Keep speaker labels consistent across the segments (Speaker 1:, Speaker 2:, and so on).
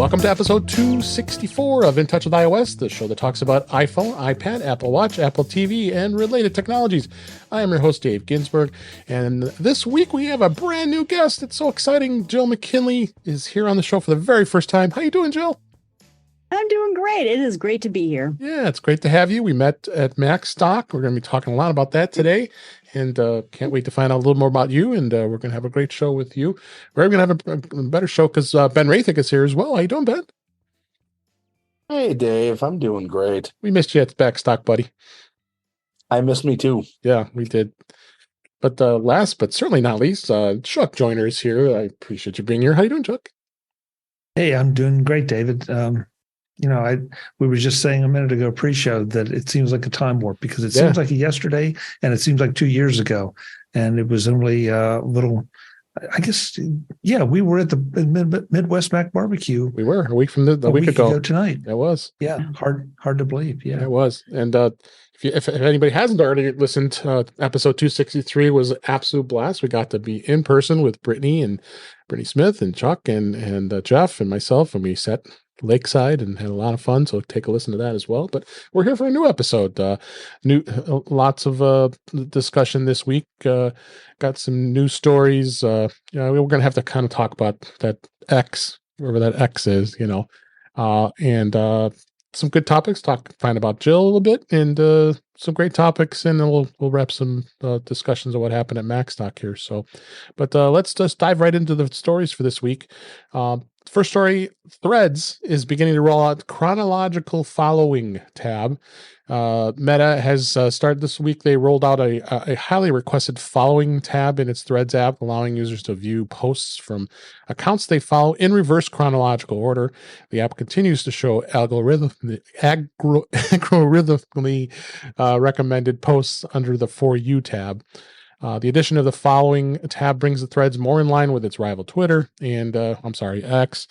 Speaker 1: Welcome to episode 264 of In Touch with iOS, the show that talks about iPhone, iPad, Apple Watch, Apple TV, and related technologies. I am your host, Dave Ginsburg, and this week we have a brand new guest. It's so exciting. Jill McKinley is here on the show for the very first time. How you doing, Jill?
Speaker 2: I'm doing great. It is great to be here.
Speaker 1: Yeah, it's great to have you. We met at Macstock. We're going to be talking a lot about that today, and can't wait to find out a little more about you, and we're going to have a great show with you. We're going to have a better show because Ben Roethig is here as well. How you doing, Ben?
Speaker 3: Hey, Dave. I'm doing great.
Speaker 1: We missed you at Macstock, buddy.
Speaker 3: I missed me too.
Speaker 1: Yeah, we did. But last but certainly not least, Chuck Joyner is here. I appreciate you being here. How you doing, Chuck?
Speaker 4: Hey, I'm doing great, David. We were just saying a minute ago pre-show that it seems like a time warp because it seems like yesterday and it seems like 2 years ago. And it was only a little, I guess, we were at the Midwest Mac Barbecue.
Speaker 1: We were a week from a week ago
Speaker 4: tonight.
Speaker 1: It was.
Speaker 4: Yeah, hard to believe. Yeah,
Speaker 1: it was. And if anybody hasn't already listened, episode 263 was an absolute blast. We got to be in person with Brittany Smith and Chuck and Jeff and myself, and we sat lakeside and had a lot of fun. So take a listen to that as well. But we're here for a new episode. Lots of discussion this week. Got some news stories. We're going to have to kind of talk about that X, wherever that X is, and some good topics. Find about Jill a little bit, and some great topics, and then we'll wrap some discussions of what happened at Macstock here. So, but let's just dive right into the stories for this week. First story: Threads is beginning to roll out chronological following tab. Meta has started this week. They rolled out a highly requested following tab in its Threads app, allowing users to view posts from accounts they follow in reverse chronological order. The app continues to show algorithmically recommended posts under the For You tab. The addition of the following tab brings the Threads more in line with its rival Twitter and X,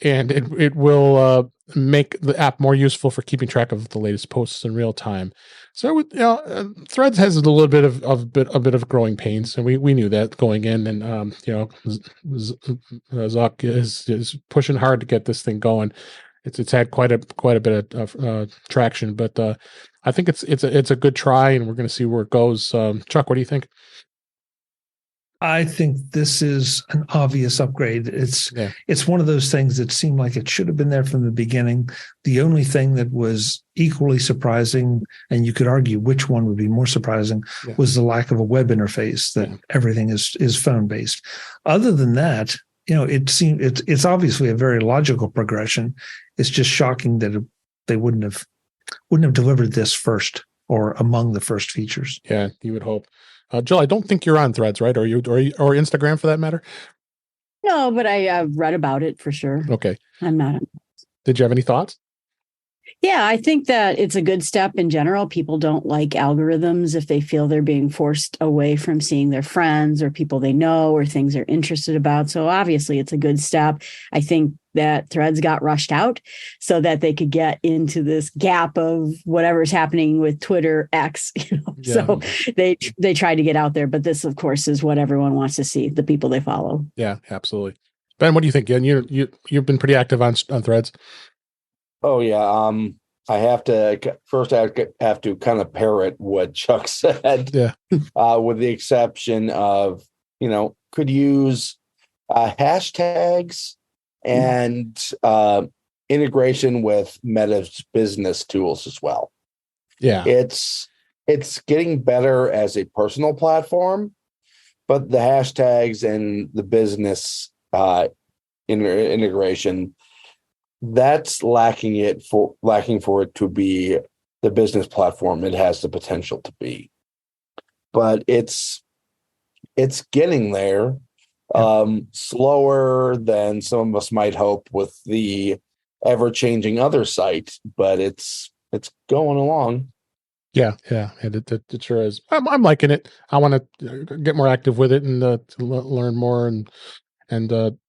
Speaker 1: and it will make the app more useful for keeping track of the latest posts in real time. So Threads has a little bit of growing pains, and we knew that going in, and Zuck is pushing hard to get this thing going. It's had quite a bit of traction, but I think it's a good try, and we're going to see where it goes. Chuck, what do you think?
Speaker 4: I think this is an obvious upgrade. It's one of those things that seemed like it should have been there from the beginning. The only thing that was equally surprising, and you could argue which one would be more surprising, was the lack of a web interface. That everything is phone based. Other than that, it's obviously a very logical progression. It's just shocking that they wouldn't have delivered this first or among the first features.
Speaker 1: Yeah, you would hope. Jill, I don't think you're on Threads, right? Or Instagram for that matter?
Speaker 2: No, but I read about it for sure.
Speaker 1: Okay.
Speaker 2: I'm not.
Speaker 1: Did you have any thoughts?
Speaker 2: Yeah, I think that it's a good step in general. People don't like algorithms if they feel they're being forced away from seeing their friends or people they know or things they're interested about. So obviously it's a good step. I think that Threads got rushed out so that they could get into this gap of whatever's happening with Twitter X. So they tried to get out there. But this, of course, is what everyone wants to see, the people they follow. Yeah,
Speaker 1: absolutely. Ben, what do you think? You've been pretty active on Threads.
Speaker 3: Oh, yeah. I have to kind of parrot what Chuck said.
Speaker 1: Yeah.
Speaker 3: With the exception of, could use hashtags and integration with Meta's business tools as well.
Speaker 1: Yeah.
Speaker 3: It's getting better as a personal platform, but the hashtags and the business integration, that's lacking for it to be the business platform it has the potential to be. But it's getting there, slower than some of us might hope with the ever-changing other site, but it's going along.
Speaker 1: Yeah, it sure is. I'm liking it. I want to get more active with it and to learn more and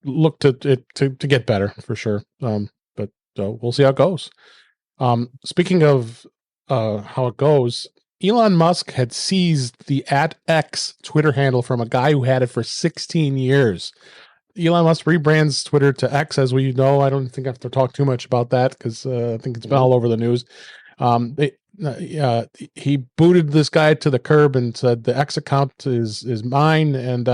Speaker 1: look to get better for sure. But we'll see how it goes. Speaking of how it goes, Elon Musk had seized the @X Twitter handle from a guy who had it for 16 years. Elon Musk rebrands Twitter to X, as we know. I don't think I have to talk too much about that because I think it's been all over the news. He booted this guy to the curb and said the X account is mine, and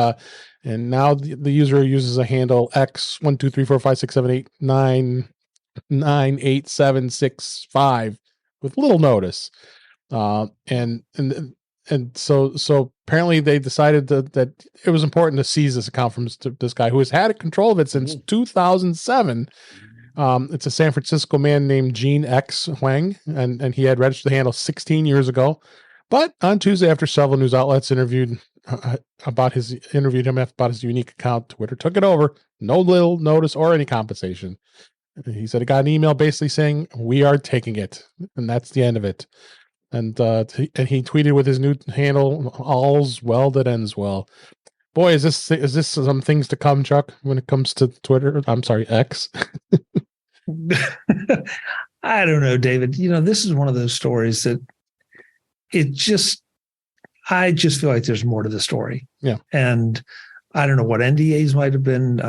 Speaker 1: now the user uses a handle X123456789986765 with little notice. And so apparently they decided that it was important to seize this account from this guy who has had control of it since 2007. It's a San Francisco man named Gene X Huang, and he had registered the handle 16 years ago. But on Tuesday, after several news outlets interviewed him about his unique account, Twitter took it over. No little notice or any compensation. He said he got an email basically saying, "We are taking it," and that's the end of it. And he tweeted with his new handle, "All's well that ends well." Boy, is this some things to come, Chuck, when it comes to Twitter? I'm sorry, X.
Speaker 4: I don't know, David. This is one of those stories that I just feel like there's more to the story.
Speaker 1: Yeah.
Speaker 4: And I don't know what NDAs might have been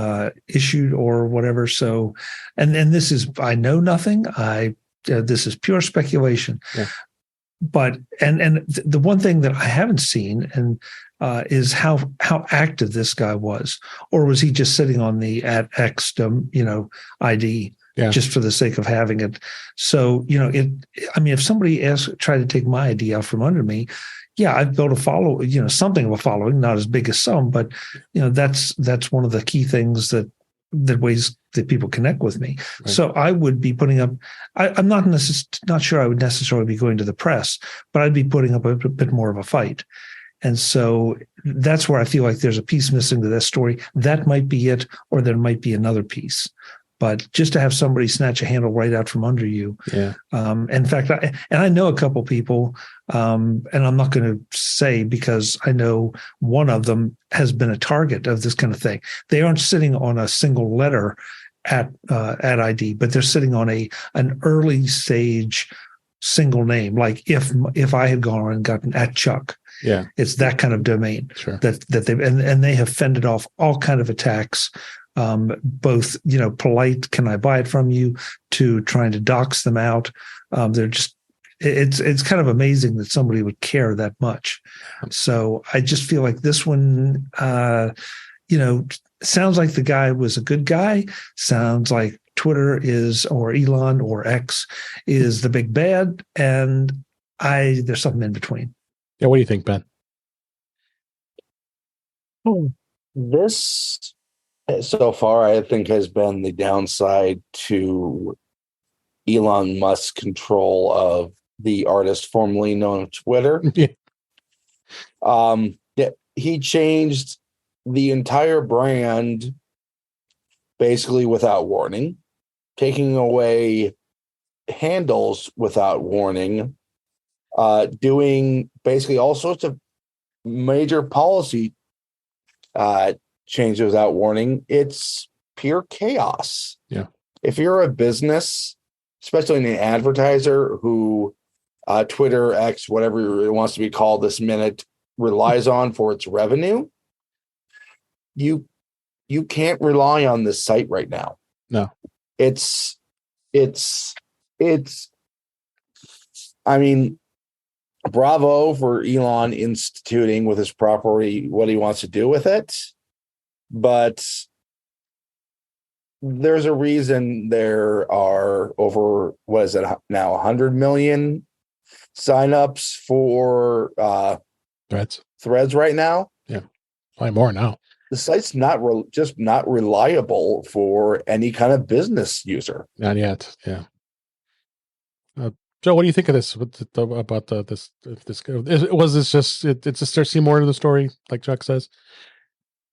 Speaker 4: issued or whatever. So, and this is, I know nothing. This is pure speculation.
Speaker 1: Yeah.
Speaker 4: But and the one thing that I haven't seen is how active this guy was, or was he just sitting on the @X ID just for the sake of having it? So if somebody tried to take my ID out from under me, yeah, I've built something of a following, not as big as some, but that's one of the key things that ways that people connect with me. Right. So I would be putting up, I'm not sure I would necessarily be going to the press, but I'd be putting up a bit more of a fight. And so that's where I feel like there's a piece missing to this story. That might be it, or there might be another piece. But just to have somebody snatch a handle right out from under you.
Speaker 1: Yeah.
Speaker 4: In fact, I know a couple people, and I'm not going to say because I know one of them has been a target of this kind of thing. They aren't sitting on a single letter at ID, but they're sitting on an early stage single name. Like if I had gone and gotten @Chuck.
Speaker 1: Yeah.
Speaker 4: It's that kind of domain.
Speaker 1: Sure.
Speaker 4: that they've and they have fended off all kind of attacks. Both, polite, can I buy it from you, to trying to dox them out. They're just, it's kind of amazing that somebody would care that much. So I just feel like this one, sounds like the guy was a good guy. Sounds like Twitter or Elon or X is the big bad. And there's something in between.
Speaker 1: Yeah. What do you think, Ben?
Speaker 3: This so far, I think, has been the downside to Elon Musk's control of the artist formerly known as Twitter.
Speaker 1: Yeah.
Speaker 3: He changed the entire brand basically without warning, taking away handles without warning, doing basically all sorts of major policy changes without warning. It's pure chaos.
Speaker 1: Yeah.
Speaker 3: If you're a business, especially an advertiser who Twitter, X, whatever it wants to be called this minute, relies on for its revenue, you can't rely on this site right now.
Speaker 1: No.
Speaker 3: It's I mean, bravo for Elon instituting with his property what he wants to do with it. But there's a reason there are over, what is it now, 100 million signups for Threads right now.
Speaker 1: Yeah, probably more now.
Speaker 3: The site's not reliable for any kind of business user.
Speaker 1: Not yet. Yeah. Joe, what do you think of this? About this? Was this just? It's just there see more to the story, like Chuck says.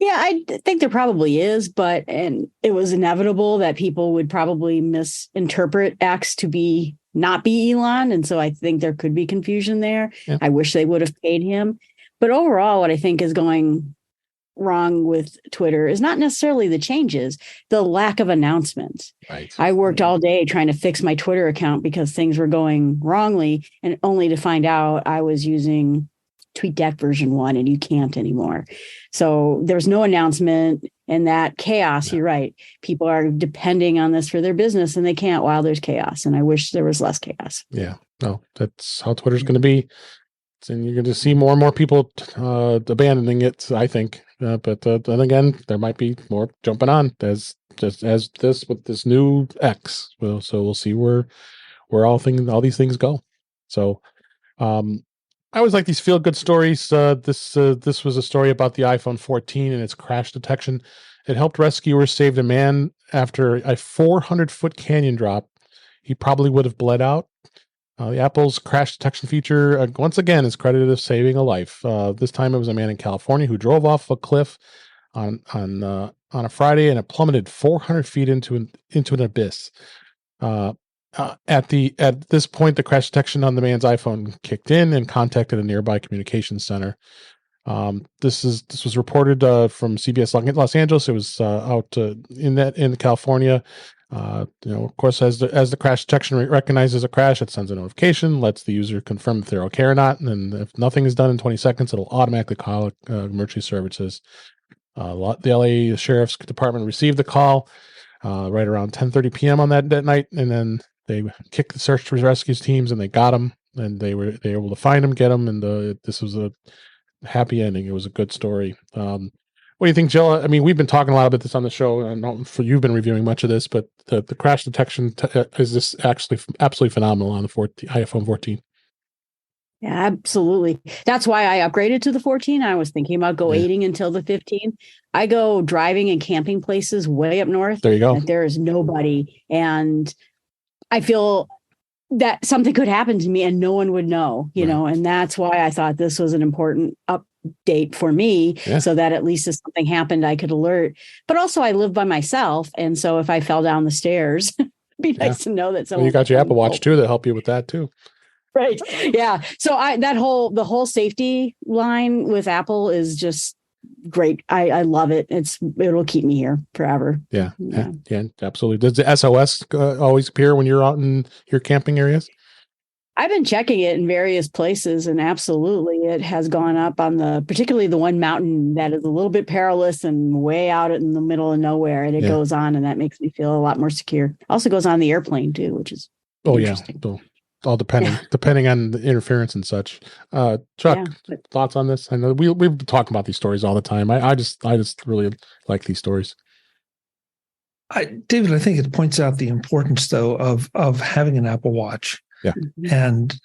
Speaker 2: Yeah, I think there probably is, and it was inevitable that people would probably misinterpret X to not be Elon. And so I think there could be confusion there. Yeah. I wish they would have paid him. But overall, what I think is going wrong with Twitter is not necessarily the changes, the lack of announcements.
Speaker 1: Right.
Speaker 2: I worked all day trying to fix my Twitter account because things were going wrongly, and only to find out I was using TweetDeck version 1, and you can't anymore. So there's no announcement, and that chaos, you're right. People are depending on this for their business, and they can't while there's chaos. And I wish there was less chaos.
Speaker 1: Yeah. No, that's how Twitter's going to be. And you're going to see more and more people abandoning it, I think. But then again, there might be more jumping on as this with this new X. Well, so we'll see where all these things go. So I always like these feel good stories. This was a story about the iPhone 14 and its crash detection. It helped rescuers save a man after a 400-foot canyon drop. He probably would have bled out. The Apple's crash detection feature, once again, is credited with saving a life. This time it was a man in California who drove off a cliff on a Friday, and it plummeted 400 feet into an abyss. At this point, the crash detection on the man's iPhone kicked in and contacted a nearby communications center. This was reported from CBS Los Angeles. It was out in California. Of course, as the crash detection recognizes a crash, it sends a notification, lets the user confirm if they're okay or not, and then if nothing is done in 20 seconds, it'll automatically call emergency services. The LA Sheriff's Department received the call right around 10:30 p.m. on that night, and then they kicked the search and rescue teams, and they got him, and they were able to find him, get him, and this was a happy ending. It was a good story. What do you think, Jill? I mean, we've been talking a lot about this on the show, and you've been reviewing much of this, but the crash detection is this actually absolutely phenomenal on the iPhone 14.
Speaker 2: Yeah, absolutely. That's why I upgraded to the 14. I was thinking about waiting until the 15. I go driving and camping places way up north.
Speaker 1: There you go.
Speaker 2: There is nobody, and I feel that something could happen to me and no one would know, you know, and that's why I thought this was an important update for me, so that at least if something happened, I could alert. But also I live by myself. And so if I fell down the stairs, it'd be nice to know that someone.
Speaker 1: Well, you got your Apple Watch too, that help you with that too.
Speaker 2: Right. Yeah. So the whole safety line with Apple is just great. I love it. It'll keep me here forever.
Speaker 1: Yeah, absolutely. Does the SOS always appear when you're out in your camping areas?
Speaker 2: I've been checking it in various places, and absolutely it has gone up on particularly the one mountain that is a little bit perilous and way out in the middle of nowhere. And it goes on, and that makes me feel a lot more secure. Also goes on the airplane too, which is interesting.
Speaker 1: All depending on the interference and such. Chuck, thoughts on this? I know we've been talking about these stories all the time. I just really like these stories.
Speaker 4: David, I think it points out the importance though of having an Apple Watch.
Speaker 1: Yeah.
Speaker 4: And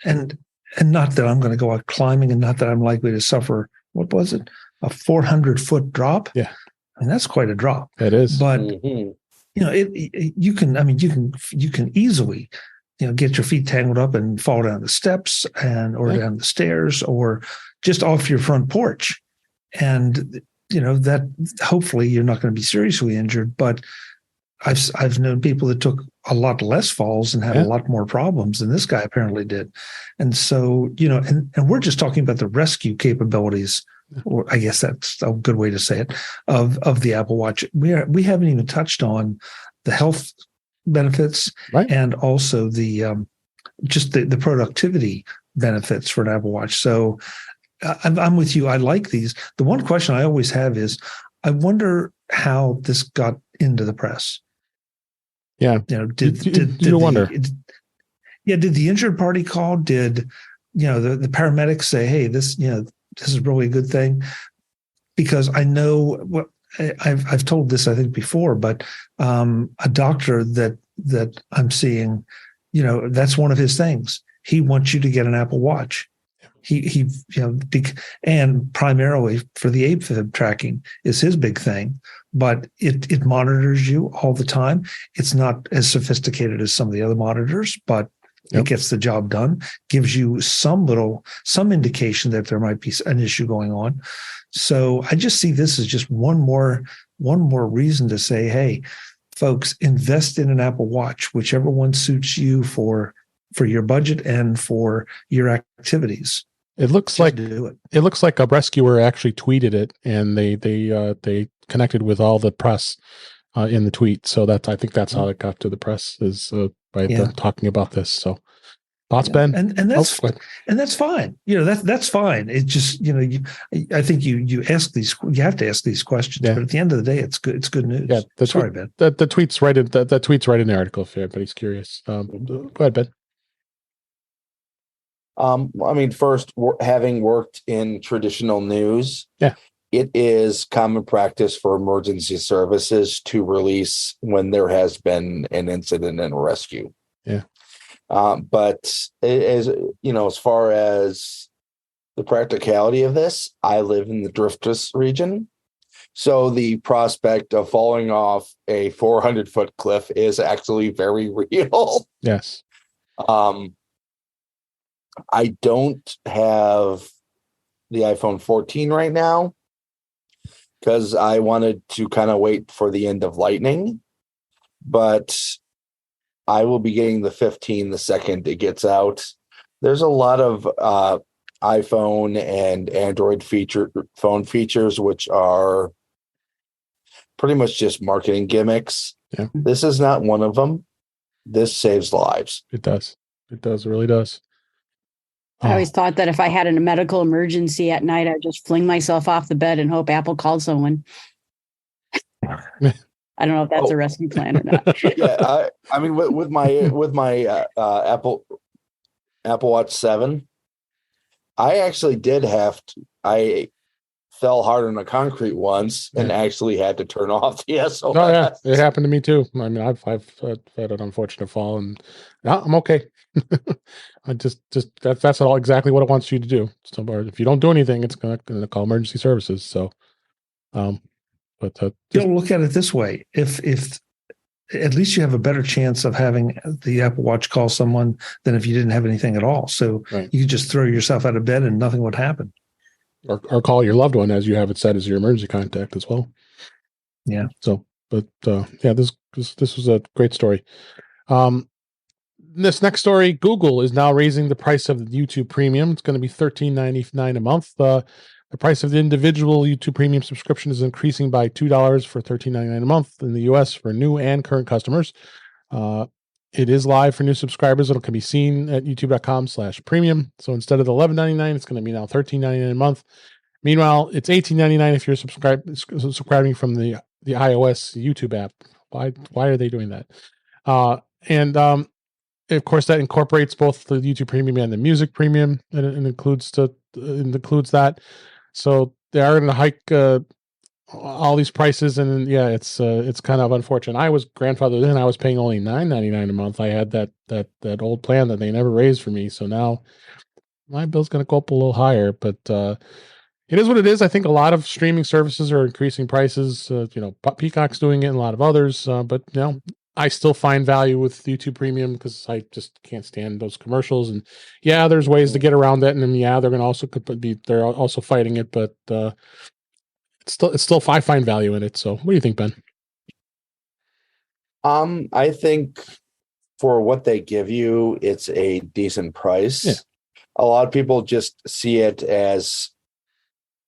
Speaker 4: not that I'm going to go out climbing, and not that I'm likely to suffer, what was it? A 400-foot drop?
Speaker 1: Yeah.
Speaker 4: I mean, that's quite a drop.
Speaker 1: It is.
Speaker 4: But you can easily get your feet tangled up and fall down the steps or down the stairs or just off your front porch. And, that hopefully you're not going to be seriously injured, but I've known people that took a lot less falls and had a lot more problems than this guy apparently did. And so, and we're just talking about the rescue capabilities, or I guess that's a good way to say it, of the Apple Watch. We haven't even touched on the health benefits and also the just the productivity benefits for an Apple Watch. So I'm with you. I like these. The one question I always have is, I wonder how this got into the press.
Speaker 1: Yeah.
Speaker 4: Did
Speaker 1: you wonder?
Speaker 4: Did the injured party call? Did the paramedics say, "Hey, this is really a good thing"? Because I know what I've told this I think before, but a doctor that I'm seeing, that's one of his things. He wants you to get an Apple Watch. He and primarily for the AFib tracking is his big thing, but it monitors you all the time. It's not as sophisticated as some of the other monitors, but it gets the job done, gives you some indication that there might be an issue going on. So I just see this as just one more reason to say, hey, folks, invest in an Apple Watch, whichever one suits you for your budget and for your activities.
Speaker 1: It looks like a rescuer actually tweeted it, and they connected with all the press in the tweet. So I think that's how it got to the press, is by them talking about this. So Thoughts, Ben?
Speaker 4: And that's fine. That's fine. It just, I think you have to ask these questions, but at the end of the day, it's good. It's good news.
Speaker 1: Yeah.
Speaker 4: Sorry, Ben.
Speaker 1: The tweet's right in the tweet's right in the article if anybody's curious. Go ahead, Ben.
Speaker 3: First, having worked in traditional news, it is common practice for emergency services to release when there has been an incident and a rescue.
Speaker 1: Yeah.
Speaker 3: But as far as the practicality of this, I live in the Driftless region. So the prospect of falling off a 400-foot cliff is actually very real.
Speaker 1: Yes.
Speaker 3: I don't have the iPhone 14 right now because I wanted to kind of wait for the end of Lightning, but I will be getting the 15 the second it gets out. There's a lot of iPhone and Android phone features, which are pretty much just marketing gimmicks.
Speaker 1: Yeah.
Speaker 3: This is not one of them. This saves lives.
Speaker 1: It does. It does. It really does.
Speaker 2: I always thought that if I had a medical emergency at night, I'd just fling myself off the bed and hope Apple called someone. I don't know if that's a rescue plan or not.
Speaker 3: Yeah, with my Apple Watch 7, I actually did have to. I fell hard on the concrete once and actually had to turn off the SOS.
Speaker 1: Oh yeah, it happened to me too. I mean, I've had an unfortunate fall, and I'm okay. I just that's all exactly what it wants you to do. So, if you don't do anything, it's gonna call emergency services. So, but
Speaker 4: don't look at it this way. If at least you have a better chance of having the Apple Watch call someone than if you didn't have anything at all. So you could just throw yourself out of bed and nothing would happen.
Speaker 1: Or call your loved one, as you have it set as your emergency contact as well.
Speaker 4: Yeah.
Speaker 1: So, but this was a great story. This next story, Google is now raising the price of the YouTube Premium. It's going to be $13.99 a month. The price of the individual YouTube Premium subscription is increasing by $2 for $13.99 a month in the U.S. for new and current customers. It is live for new subscribers. It can be seen at youtube.com/premium. So instead of the $11.99, it's going to be now $13.99 a month. Meanwhile, it's $18.99 if you're subscribing from the iOS YouTube app. Why are they doing that? Of course, that incorporates both the YouTube Premium and the Music Premium, and it includes that. So they are going to hike all these prices, and it's kind of unfortunate. I was grandfathered in. I was paying only $9.99 a month. I had that old plan that they never raised for me. So now my bill's going to go up a little higher, but it is what it is. I think a lot of streaming services are increasing prices. Peacock's doing it, and a lot of others. But I still find value with YouTube Premium because I just can't stand those commercials. And there's ways to get around that. And then they're also fighting it, but it's still I find value in it. So what do you think, Ben?
Speaker 3: I think for what they give you, it's a decent price.
Speaker 1: Yeah.
Speaker 3: A lot of people just see it as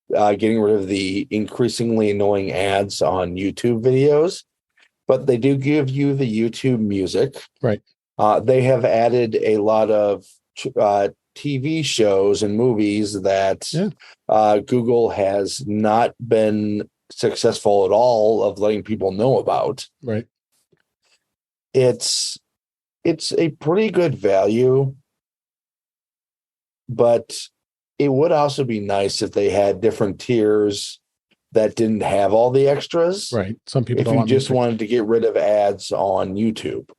Speaker 3: getting rid of the increasingly annoying ads on YouTube videos. But they do give you the YouTube Music.
Speaker 1: Right.
Speaker 3: They have added a lot of TV shows and movies that Google has not been successful at all of letting people know about.
Speaker 1: Right.
Speaker 3: It's a pretty good value, but it would also be nice if they had different tiers that didn't have all the extras.
Speaker 1: Right. Some people
Speaker 3: if you just wanted to get rid of ads on YouTube.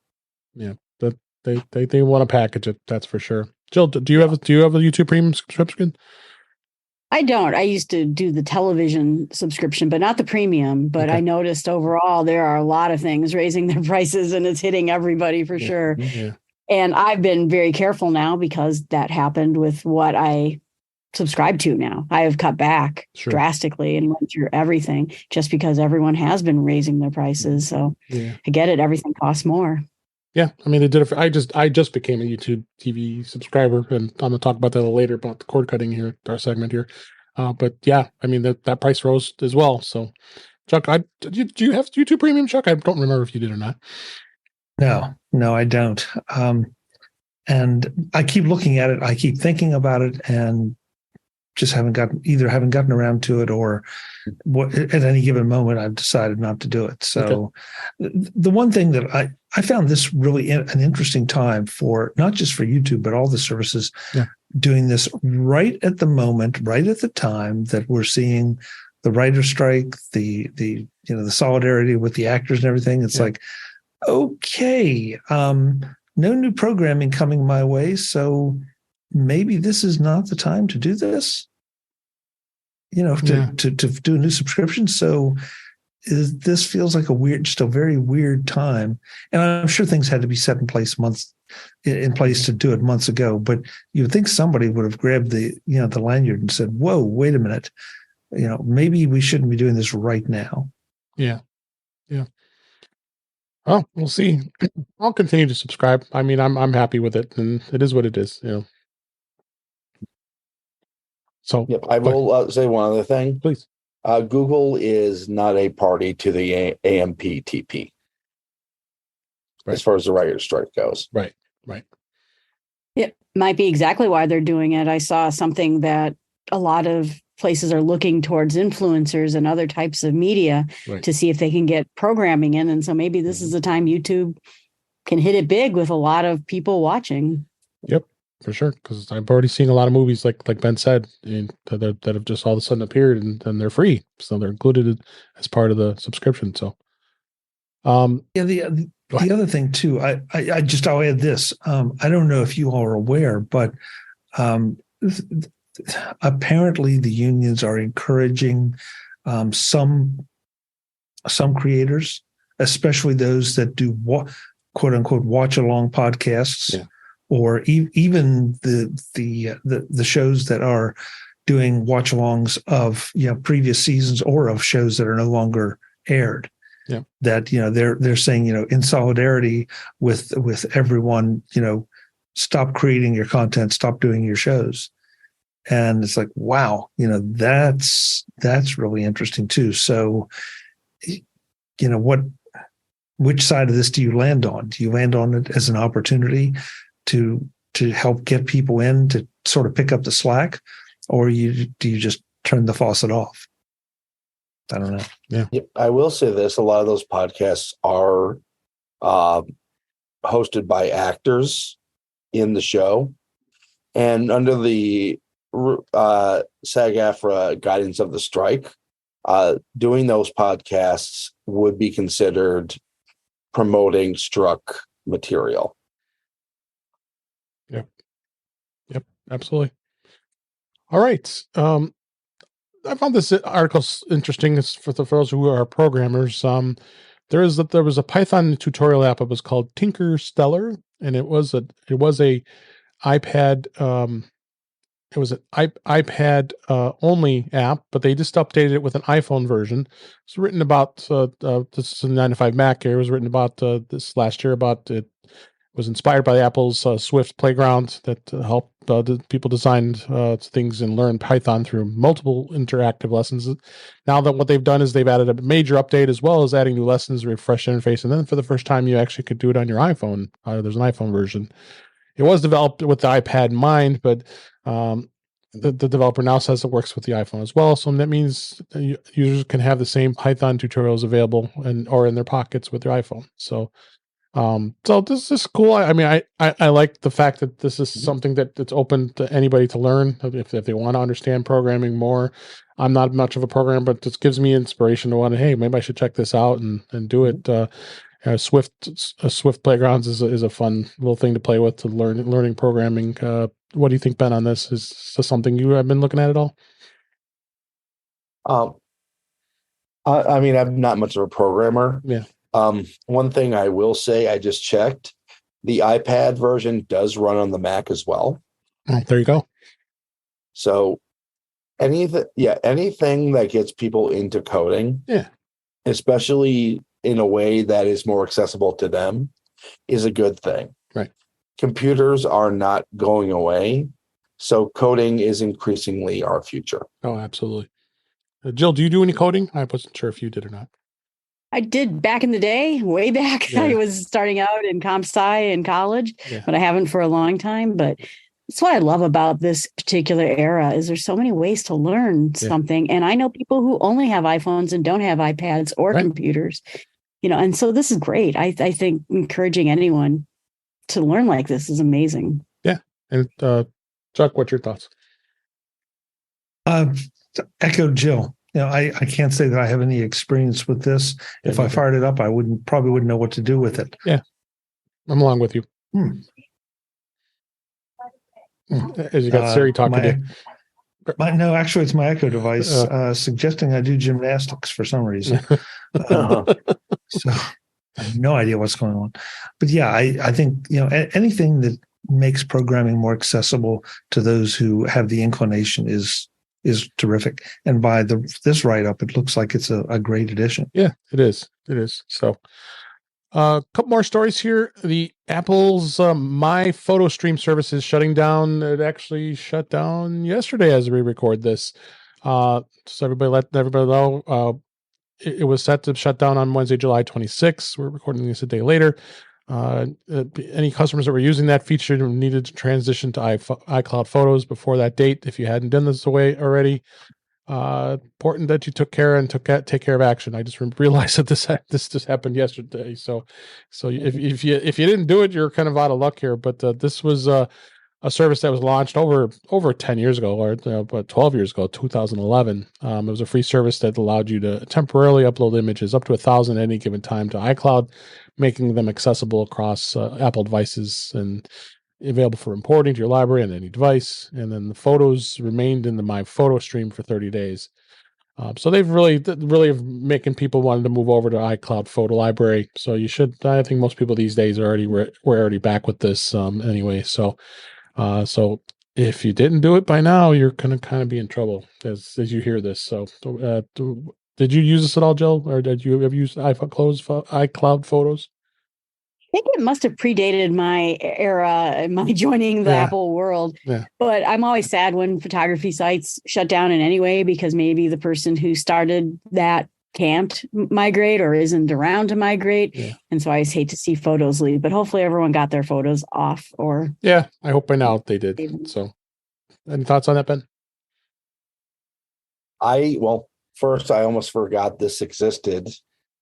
Speaker 1: Yeah, but they want to package it, that's for sure. Jill, do you have a YouTube Premium subscription?
Speaker 2: I don't. I used to do the television subscription, but not the premium. But I noticed overall there are a lot of things raising their prices, and it's hitting everybody for sure.
Speaker 1: Yeah.
Speaker 2: And I've been very careful now because that happened with what I subscribe to now. I have cut back drastically and went through everything just because everyone has been raising their prices. So I get it. Everything costs more. Yeah.
Speaker 1: I mean, they did it. I just became a YouTube TV subscriber, and I'm going to talk about that a little later about the cord cutting here, our segment here. But I mean, that price rose as well. So Chuck, do you have YouTube Premium, Chuck? I don't remember if you did or not.
Speaker 4: No, I don't. And I keep looking at it. I keep thinking about it, and just haven't gotten around to it, or at any given moment I've decided not to do it. So the one thing that I found this really an interesting time for, not just for YouTube, but all the services doing this right at the moment, right at the time that we're seeing the writer's strike, the solidarity with the actors and everything. It's like, okay, no new programming coming my way, so maybe this is not the time to do this, to do a new subscription. So this feels like just a very weird time. And I'm sure things had to be set in place to do it months ago, but you would think somebody would have grabbed the lanyard and said, whoa, wait a minute, maybe we shouldn't be doing this right now.
Speaker 1: Yeah. Well, we'll see. I'll continue to subscribe. I mean, I'm happy with it, and it is what it is. So,
Speaker 3: I will say one other thing,
Speaker 1: please.
Speaker 3: Google is not a party to the AMPTP, as far as the writer's strike goes.
Speaker 1: Right.
Speaker 2: It might be exactly why they're doing it. I saw something that a lot of places are looking towards influencers and other types of media to see if they can get programming in. And so maybe this is the time YouTube can hit it big with a lot of people watching.
Speaker 1: Yep, for sure. Because I've already seen a lot of movies, like Ben said, that have just all of a sudden appeared, and they're free. So they're included as part of the subscription. So,
Speaker 4: the other thing too, I'll add this. I don't know if you all are aware, but apparently the unions are encouraging some creators, especially those that do quote unquote watch along podcasts, or even the shows that are doing watch alongs of previous seasons or of shows that are no longer aired.
Speaker 1: Yeah.
Speaker 4: That they're saying in solidarity with everyone, stop creating your content, stop doing your shows. And it's like, wow, that's really interesting too. So, which side of this do you land on? Do you land on it as an opportunity to help get people in to sort of pick up the slack, or do you just turn the faucet off? I don't know.
Speaker 3: Yeah. I will say this: a lot of those podcasts are hosted by actors in the show, and under the SAG-AFTRA guidance of the strike, doing those podcasts would be considered promoting struck material.
Speaker 1: Yep, absolutely. All right. I found this article interesting. It's for those who are programmers. There was a Python tutorial app. It was called Tinker Stellar, and it was a iPad. It was an iPad only app, but they just updated it with an iPhone version. It's written about this is a 9 to 5 Mac. It was written about this last year. About it was inspired by Apple's Swift Playground that helped the people design things and learn Python through multiple interactive lessons. Now that what they've done is they've added a major update as well as adding new lessons, refresh interface, and then for the first time you actually could do it on your iPhone. There's an iPhone version. It was developed with the iPad in mind, but the developer now says it works with the iPhone as well. So that means users can have the same Python tutorials available or in their pockets with their iPhone. So this is cool. I mean, I like the fact that this is something that's open to anybody to learn if they want to understand programming more. I'm not much of a programmer, but this gives me inspiration to want to, hey, maybe I should check this out and do it. Swift Playgrounds is a fun little thing to play with to learning programming. What do you think, Ben, on this? Is this something you have been looking at all?
Speaker 3: I mean, I'm not much of a programmer.
Speaker 1: Yeah.
Speaker 3: One thing I will say, I just checked, the iPad version does run on the Mac as well.
Speaker 1: Oh, there you go.
Speaker 3: So anything that gets people into coding, especially in a way that is more accessible to them, is a good thing.
Speaker 1: Right.
Speaker 3: Computers are not going away, so coding is increasingly our future.
Speaker 1: Oh, absolutely. Jill, do you do any coding? I wasn't sure if you did or not.
Speaker 2: I did back in the day, way back.
Speaker 1: Yeah.
Speaker 2: I was starting out in comp sci in college, but I haven't for a long time. But that's what I love about this particular era is there's so many ways to learn something. And I know people who only have iPhones and don't have iPads or computers, and so this is great. I think encouraging anyone to learn like this is amazing.
Speaker 1: Yeah. And Chuck, what's your thoughts?
Speaker 4: Echo Jill. I can't say that I have any experience with this. If I fired it up, I probably wouldn't know what to do with it.
Speaker 1: Yeah. I'm along with you. As you got Siri talking to you.
Speaker 4: No, actually, it's my Echo device suggesting I do gymnastics for some reason. So I have no idea what's going on. But yeah, I think anything that makes programming more accessible to those who have the inclination is terrific. And by this write-up, it looks like it's a great addition.
Speaker 1: Yeah, it is. It is. So a couple more stories here. The Apple's My Photo Stream service is shutting down. It actually shut down yesterday as we record this. So let everybody know. It was set to shut down on Wednesday, July 26th. We're recording this a day later. Any customers that were using that feature needed to transition to iCloud Photos before that date. If you hadn't done this away already, important that you take care of action. I just realized that this just happened yesterday. So if you didn't do it, you're kind of out of luck here. But this was a service that was launched over 10 years ago, or about 12 years ago, 2011. It was a free service that allowed you to temporarily upload images up to 1,000 at any given time to iCloud, making them accessible across Apple devices and available for importing to your library on any device. And then the photos remained in the My Photo Stream for 30 days. So they've really making people wanting to move over to iCloud Photo Library. So I think most people these days we're already back with this anyway. So if you didn't do it by now, you're going to kind of be in trouble as you hear this. So did you use this at all, Jill, or did you ever use iCloud Photos?
Speaker 2: I think it must have predated my era, my joining the Apple world. Yeah. But I'm always sad when photography sites shut down in any way, because maybe the person who started that can't migrate or isn't around to migrate. Yeah. And so I just hate to see photos leave, but hopefully everyone got their photos off.
Speaker 1: I hope by now they did. So any thoughts on that, Ben?
Speaker 3: First, I almost forgot this existed.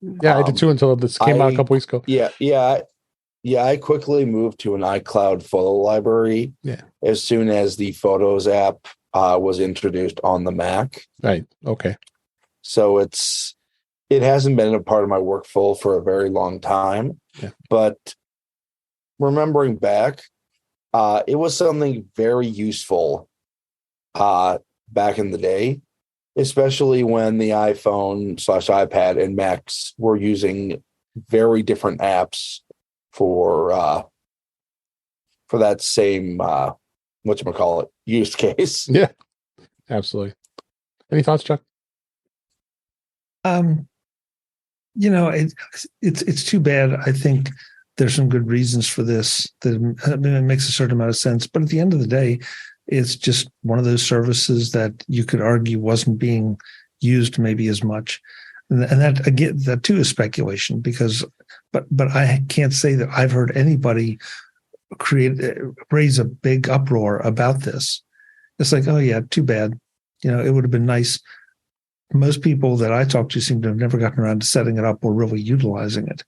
Speaker 1: Yeah, I did too until this came out a couple weeks ago.
Speaker 3: Yeah, I quickly moved to an iCloud photo library as soon as the Photos app was introduced on the Mac.
Speaker 1: Right. Okay.
Speaker 3: So it hasn't been a part of my workflow for a very long time. Yeah. But remembering back, it was something very useful back in the day, especially when the iPhone/iPad and Macs were using very different apps for that same use case.
Speaker 1: Yeah, absolutely. Any thoughts, Chuck?
Speaker 4: It's too bad. I think there's some good reasons for this. That it makes a certain amount of sense, but at the end of the day, it's just one of those services that you could argue wasn't being used maybe as much. And that, again, that too is speculation, but I can't say that I've heard anybody raise a big uproar about this. It's like, oh yeah, too bad. It would have been nice. Most people that I talk to seem to have never gotten around to setting it up or really utilizing it.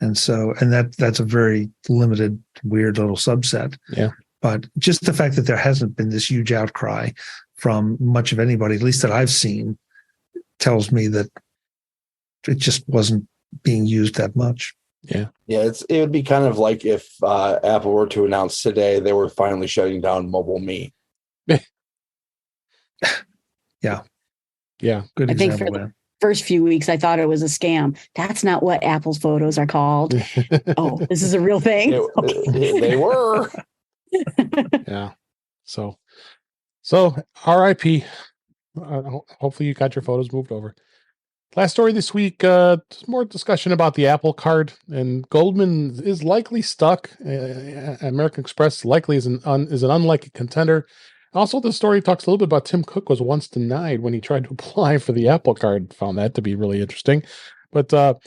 Speaker 4: And that's a very limited, weird little subset.
Speaker 1: Yeah.
Speaker 4: But just the fact that there hasn't been this huge outcry from much of anybody, at least that I've seen, tells me that it just wasn't being used that much.
Speaker 1: Yeah.
Speaker 3: Yeah. It would be kind of like if Apple were to announce today they were finally shutting down Mobile Me.
Speaker 4: Yeah.
Speaker 1: Yeah.
Speaker 2: Good example. I think for the first few weeks, I thought it was a scam. That's not what Apple's photos are called. Oh, this is a real thing.
Speaker 3: They were.
Speaker 1: Yeah. So RIP. Hopefully you got your photos moved over. Last story this week, more discussion about the Apple Card, and Goldman is likely stuck. American Express likely is an unlikely contender. Also, the story talks a little bit about Tim Cook was once denied when he tried to apply for the Apple Card. Found that to be really interesting. But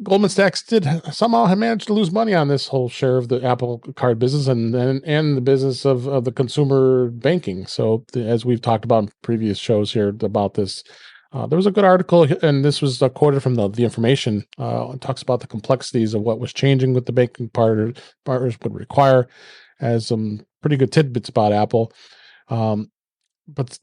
Speaker 1: Goldman Sachs did somehow have managed to lose money on this whole share of the Apple Card business and the business of the consumer banking. So as we've talked about in previous shows here about this, there was a good article, and this was quoted from the Information. It talks about the complexities of what was changing with the banking partners would require, as some pretty good tidbits about Apple. But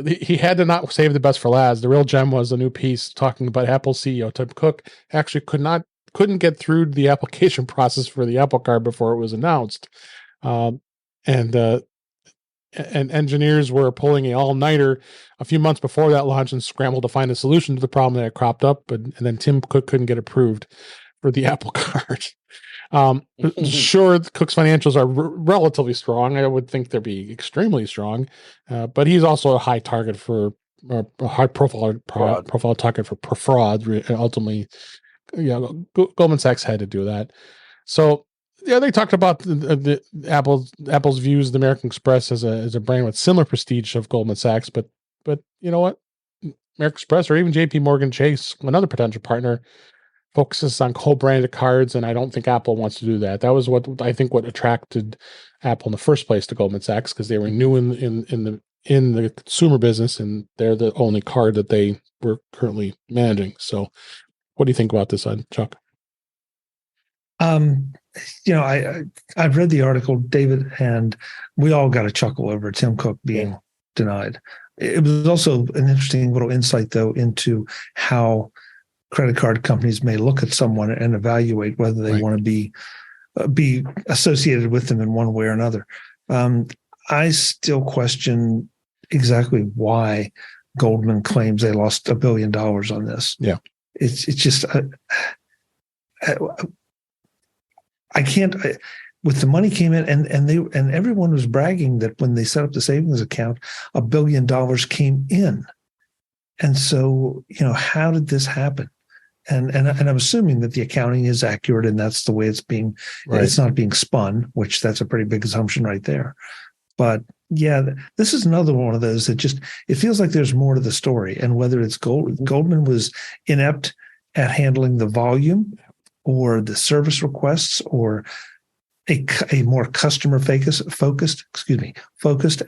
Speaker 1: he had to not save the best for last. The real gem was a new piece talking about Apple CEO Tim Cook actually couldn't get through the application process for the Apple Card before it was announced, and engineers were pulling an all-nighter a few months before that launch and scrambled to find a solution to the problem that had cropped up, and then Tim Cook couldn't get approved for the Apple Card. Sure, Cook's financials are relatively strong. I would think they'd be extremely strong, but he's also a high target for a high profile target for fraud. Ultimately, Goldman Sachs had to do that. So, yeah, they talked about the Apple's views of the American Express as a brand with similar prestige of Goldman Sachs, but you know what, American Express or even J.P. Morgan Chase, another potential partner, focuses on co-branded cards, and I don't think Apple wants to do that. That was what attracted Apple in the first place to Goldman Sachs, because they were new in the consumer business, and they're the only card that they were currently managing. So, what do you think about this, Chuck?
Speaker 4: I've read the article, David, and we all got a chuckle over Tim Cook being denied. It was also an interesting little insight, though, into how credit card companies may look at someone and evaluate whether they want to be associated with them in one way or another. I still question exactly why Goldman claims they lost $1 billion on this.
Speaker 1: Yeah,
Speaker 4: it's just I can't. With the money came in, and everyone was bragging that when they set up the savings account, $1 billion came in, and so how did this happen? And I'm assuming that the accounting is accurate, and that's the way it's being. Right. It's not being spun, which that's a pretty big assumption right there. But yeah, this is another one of those that just, it feels like there's more to the story. And whether it's Goldman was inept at handling the volume, or the service requests, or a more customer focused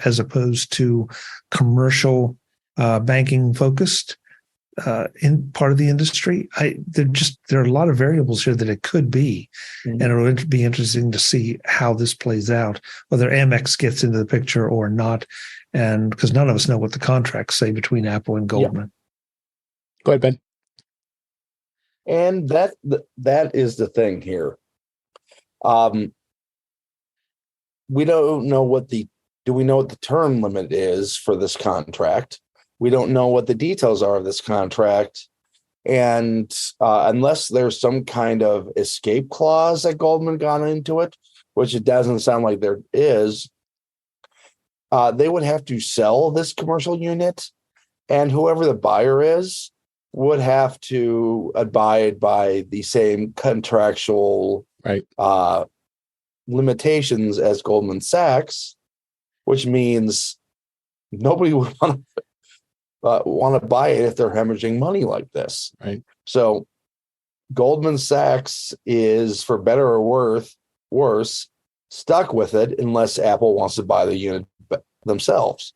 Speaker 4: as opposed to commercial banking focused in part of the industry. There are a lot of variables here that it could be, and it'll be interesting to see how this plays out, whether Amex gets into the picture or not, and because none of us know what the contracts say between Apple and Goldman.
Speaker 1: Yeah. Go ahead, Ben.
Speaker 3: And that is the thing here. We don't know do we know what the term limit is for this contract? We don't know what the details are of this contract. And unless there's some kind of escape clause that Goldman got into it, which it doesn't sound like there is, they would have to sell this commercial unit, and whoever the buyer is would have to abide by the same contractual limitations as Goldman Sachs, which means nobody would want to buy it if they're hemorrhaging money like this.
Speaker 1: Right.
Speaker 3: So Goldman Sachs is, for better or worse, stuck with it unless Apple wants to buy the unit themselves.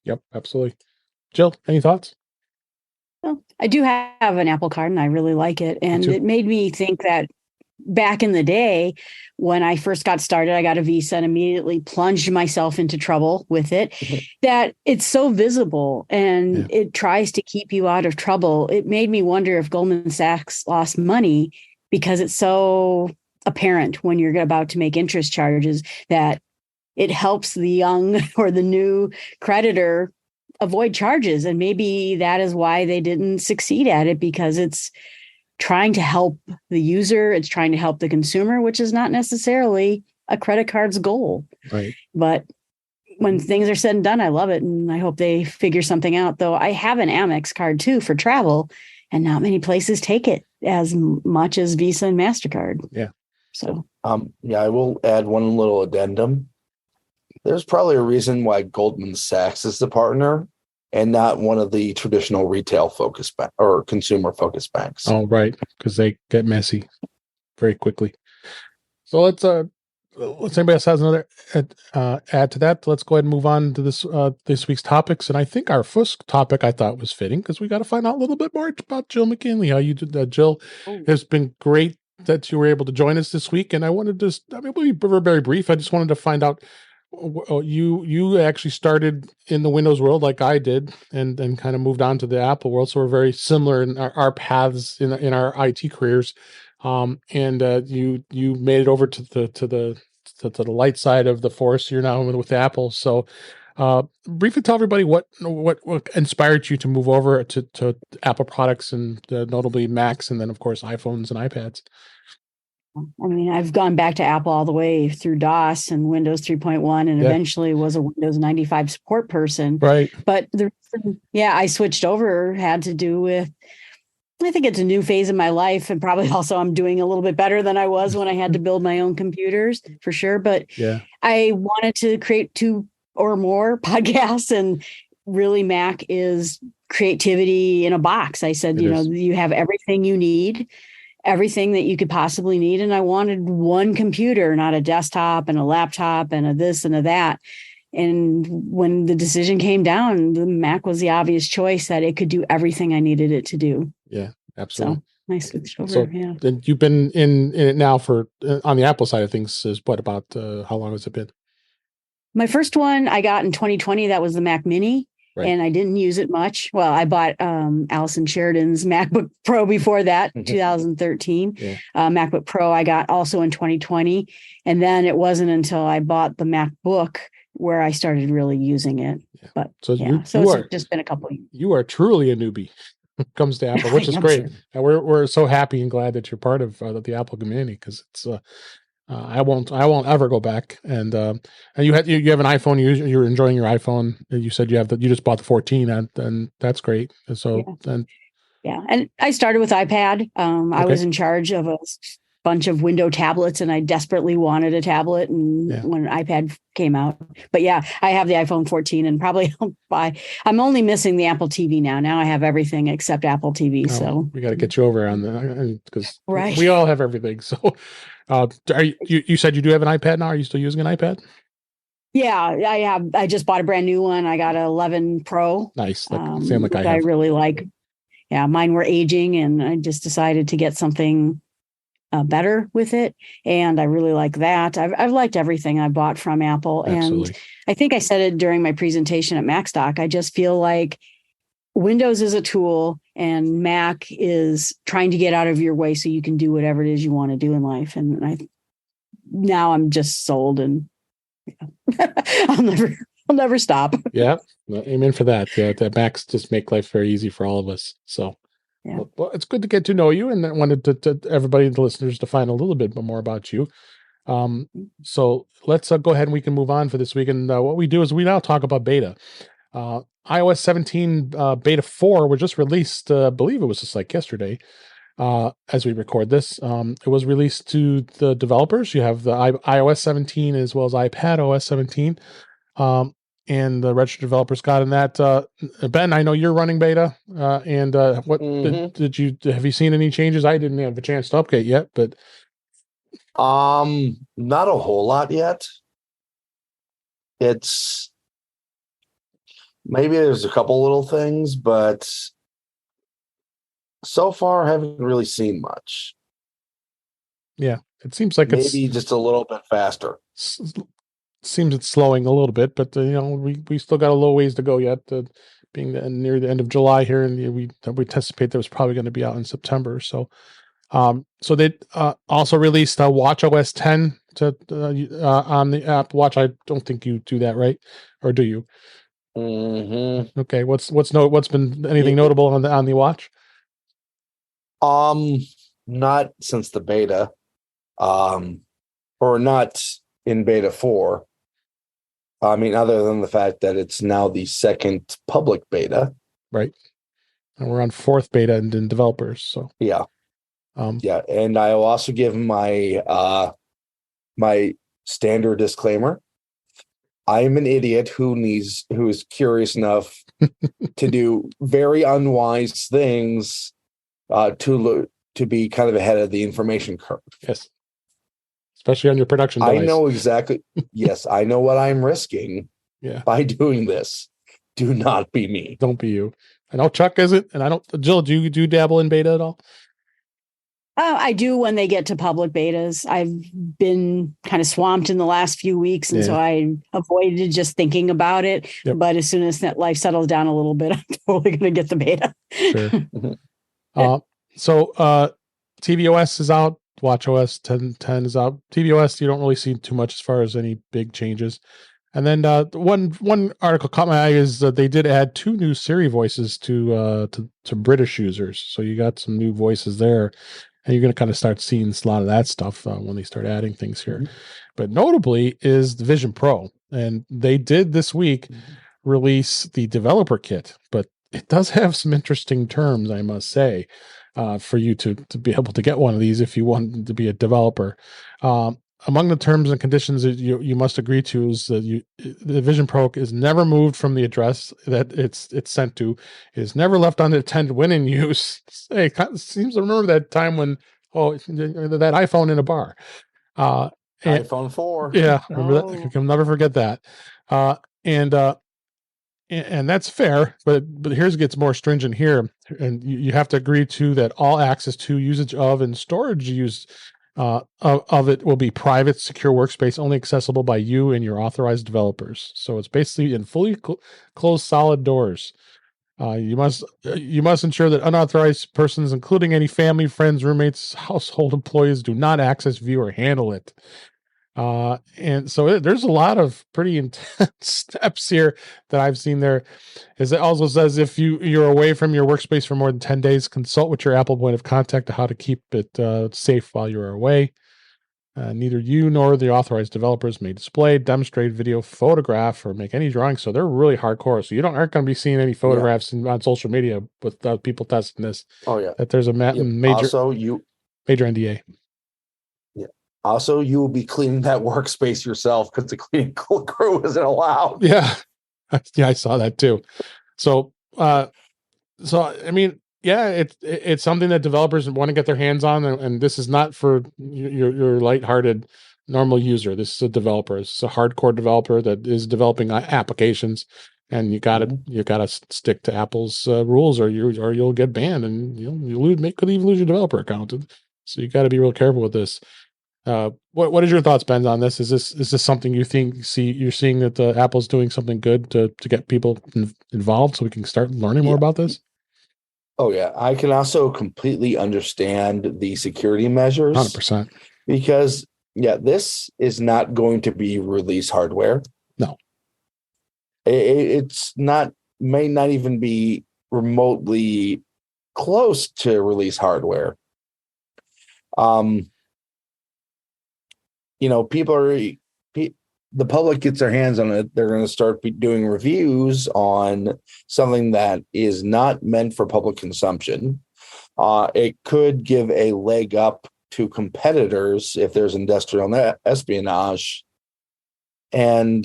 Speaker 1: Yep, absolutely. Jill, any thoughts?
Speaker 2: Well, I do have an Apple Card, and I really like it. And it made me think that back in the day, when I first got started, I got a Visa and immediately plunged myself into trouble with it, that it's so visible and it tries to keep you out of trouble. It made me wonder if Goldman Sachs lost money because it's so apparent when you're about to make interest charges that it helps the young or the new creditor avoid charges. And maybe that is why they didn't succeed at it, because it's trying to help the user. It's trying to help the consumer, which is not necessarily a credit card's goal.
Speaker 1: Right.
Speaker 2: But when things are said and done, I love it. And I hope they figure something out, though. I have an Amex card too for travel, and not many places take it as much as Visa and MasterCard.
Speaker 1: Yeah.
Speaker 2: So,
Speaker 3: I will add one little addendum. There's probably a reason why Goldman Sachs is the partner and not one of the traditional retail focused or consumer focused banks.
Speaker 1: Oh, right, because they get messy very quickly. So let's anybody else has another add to that. Let's go ahead and move on to this week's topics. And I think our first topic I thought was fitting because we got to find out a little bit more about Jill McKinley. How you did that, Jill? It's been great that you were able to join us this week. And I wanted to, we'll be very brief. I just wanted to find out. You actually started in the Windows world like I did, and kind of moved on to the Apple world. So we're very similar in our paths in our IT careers. And you made it over to the light side of the force. You're now with Apple. So briefly tell everybody what inspired you to move over to Apple products, and notably Macs, and then of course iPhones and iPads.
Speaker 2: I mean, I've gone back to Apple all the way through DOS and Windows 3.1, and eventually was a Windows 95 support person.
Speaker 1: Right.
Speaker 2: But the reason, I switched over had to do with, I think it's a new phase in my life, and probably also I'm doing a little bit better than I was when I had to build my own computers, for sure. But I wanted to create 2 or more podcasts, and really Mac is creativity in a box. I said, you have everything you need, everything that you could possibly need. And I wanted one computer, not a desktop and a laptop and a this and a that. And when the decision came down, the Mac was the obvious choice, that it could do everything I needed it to do.
Speaker 1: Yeah, absolutely.
Speaker 2: So I switched over.
Speaker 1: So then you've been in it now for on the Apple side of things is what, about how long has it been?
Speaker 2: My first one I got in 2020. That was the Mac Mini. Right. And I didn't use it much. Well, I bought Allison Sheridan's MacBook Pro before that, 2013. MacBook Pro I got also in 2020. And then it wasn't until I bought the MacBook where I started really using it. But so it's just been a couple of years.
Speaker 1: You are truly a newbie when it comes to Apple, which is great. Sure. And we're so happy and glad that you're part of the Apple community, because it's I won't ever go back. And you have an iPhone. You're enjoying your iPhone. And you said you just bought the 14, and that's great. And so
Speaker 2: and I started with iPad. I was in charge of a bunch of window tablets, and I desperately wanted a tablet. And when iPad came out, but I have the iPhone 14, and probably I'm only missing the Apple TV now. Now I have everything except Apple TV. So we
Speaker 1: got to get you over on the, because we all have everything. So. You said you do have an iPad now? Are you still using an iPad?
Speaker 2: Yeah, I have. I just bought a brand new one. I got an 11 Pro.
Speaker 1: Nice. Same like
Speaker 2: I really like. Yeah, mine were aging, and I just decided to get something better with it. And I really like that. I've liked everything I bought from Apple. Absolutely. And I think I said it during my presentation at Macstock. I just feel like Windows is a tool, and Mac is trying to get out of your way so you can do whatever it is you want to do in life. And now I'm just sold, and I'll never stop.
Speaker 1: Yeah. Amen for that. Yeah. The Macs just make life very easy for all of us. So well, it's good to get to know you, and I wanted to everybody, the listeners, to find a little bit more about you. So let's go ahead and we can move on for this week. And what we do is we now talk about beta. iOS 17 beta 4 was just released. I believe it was just like yesterday as we record this. It was released to the developers. You have the iOS 17 as well as iPad OS 17. And the registered developers got in that. Ben, I know you're running beta. And what have you seen any changes? I didn't have a chance to update yet, but
Speaker 3: not a whole lot yet. It's maybe there's a couple little things, but so far I haven't really seen much.
Speaker 1: Yeah, it seems like
Speaker 3: maybe just a little bit faster.
Speaker 1: Seems it's slowing a little bit, but we still got a little ways to go yet. Being near the end of July here, and we anticipate that was probably going to be out in September. So, so they also released watchOS 10 on the Apple Watch. I don't think you do that, right? Or do you?
Speaker 3: Mm-hmm.
Speaker 1: Okay. What's been anything notable on the watch?
Speaker 3: Not since the beta, or not in beta 4. I mean, other than the fact that it's now the second public beta,
Speaker 1: right? And we're on 4th beta in developers. So
Speaker 3: yeah. And I will also give my my standard disclaimer. I'm an idiot who is curious enough to do very unwise things to be kind of ahead of the information curve.
Speaker 1: Yes. Especially on your production device.
Speaker 3: I know exactly. Yes, I know what I'm risking by doing this. Do not be me.
Speaker 1: Don't be you. I know Chuck isn't, and I don't. Jill, do you dabble in beta at all?
Speaker 2: I do when they get to public betas. I've been kind of swamped in the last few weeks, and so I avoided just thinking about it. Yep. But as soon as that life settles down a little bit, I'm totally going to get the beta.
Speaker 1: Sure. So tvOS is out. WatchOS 10 is out. tvOS, you don't really see too much as far as any big changes. And then one article caught my eye is that they did add 2 new Siri voices to British users. So you got some new voices there, and you're going to kind of start seeing a lot of that stuff when they start adding things here. Mm-hmm. But notably is the Vision Pro, and they did this week release the developer kit, but it does have some interesting terms, I must say, for you to be able to get one of these if you want to be a developer. Among the terms and conditions that you must agree to is that the Vision Pro is never moved from the address that it's sent to. It is never left unattended when in use. It seems to remember that time when that iPhone in a bar.
Speaker 3: iPhone 4.
Speaker 1: Yeah, remember that? You can never forget that. And that's fair, but here's gets more stringent here, and you have to agree to that all access to, usage of, and storage use of it will be private, secure workspace, only accessible by you and your authorized developers. So it's basically in fully closed solid doors. You must ensure that unauthorized persons, including any family, friends, roommates, household employees, do not access, view, or handle it. And so there's a lot of pretty intense steps here that I've seen there. As it also says, if you're away from your workspace for more than 10 days, consult with your Apple point of contact to how to keep it safe while you're away. Neither you nor the authorized developers may display, demonstrate, video, photograph, or make any drawings. So they're really hardcore. So you aren't going to be seeing any photographs on social media with people testing this.
Speaker 3: Oh yeah,
Speaker 1: that there's a major NDA.
Speaker 3: Also, you will be cleaning that workspace yourself because the cleaning crew isn't allowed.
Speaker 1: Yeah, I saw that too. So I mean, it's something that developers want to get their hands on, and this is not for your lighthearted normal user. This is a developer. It's a hardcore developer that is developing applications, and you gotta stick to Apple's rules, or you'll get banned, and could even lose your developer account. So you got to be real careful with this. What is your thoughts, Ben, on this? Is this something you're seeing that Apple's doing something good to get people involved so we can start learning more about this?
Speaker 3: Oh yeah, I can also completely understand the security measures.
Speaker 1: 100%.
Speaker 3: Because this is not going to be release hardware.
Speaker 1: No,
Speaker 3: it's not. May not even be remotely close to release hardware. The public gets their hands on it. They're going to start doing reviews on something that is not meant for public consumption. It could give a leg up to competitors if there's industrial espionage. And,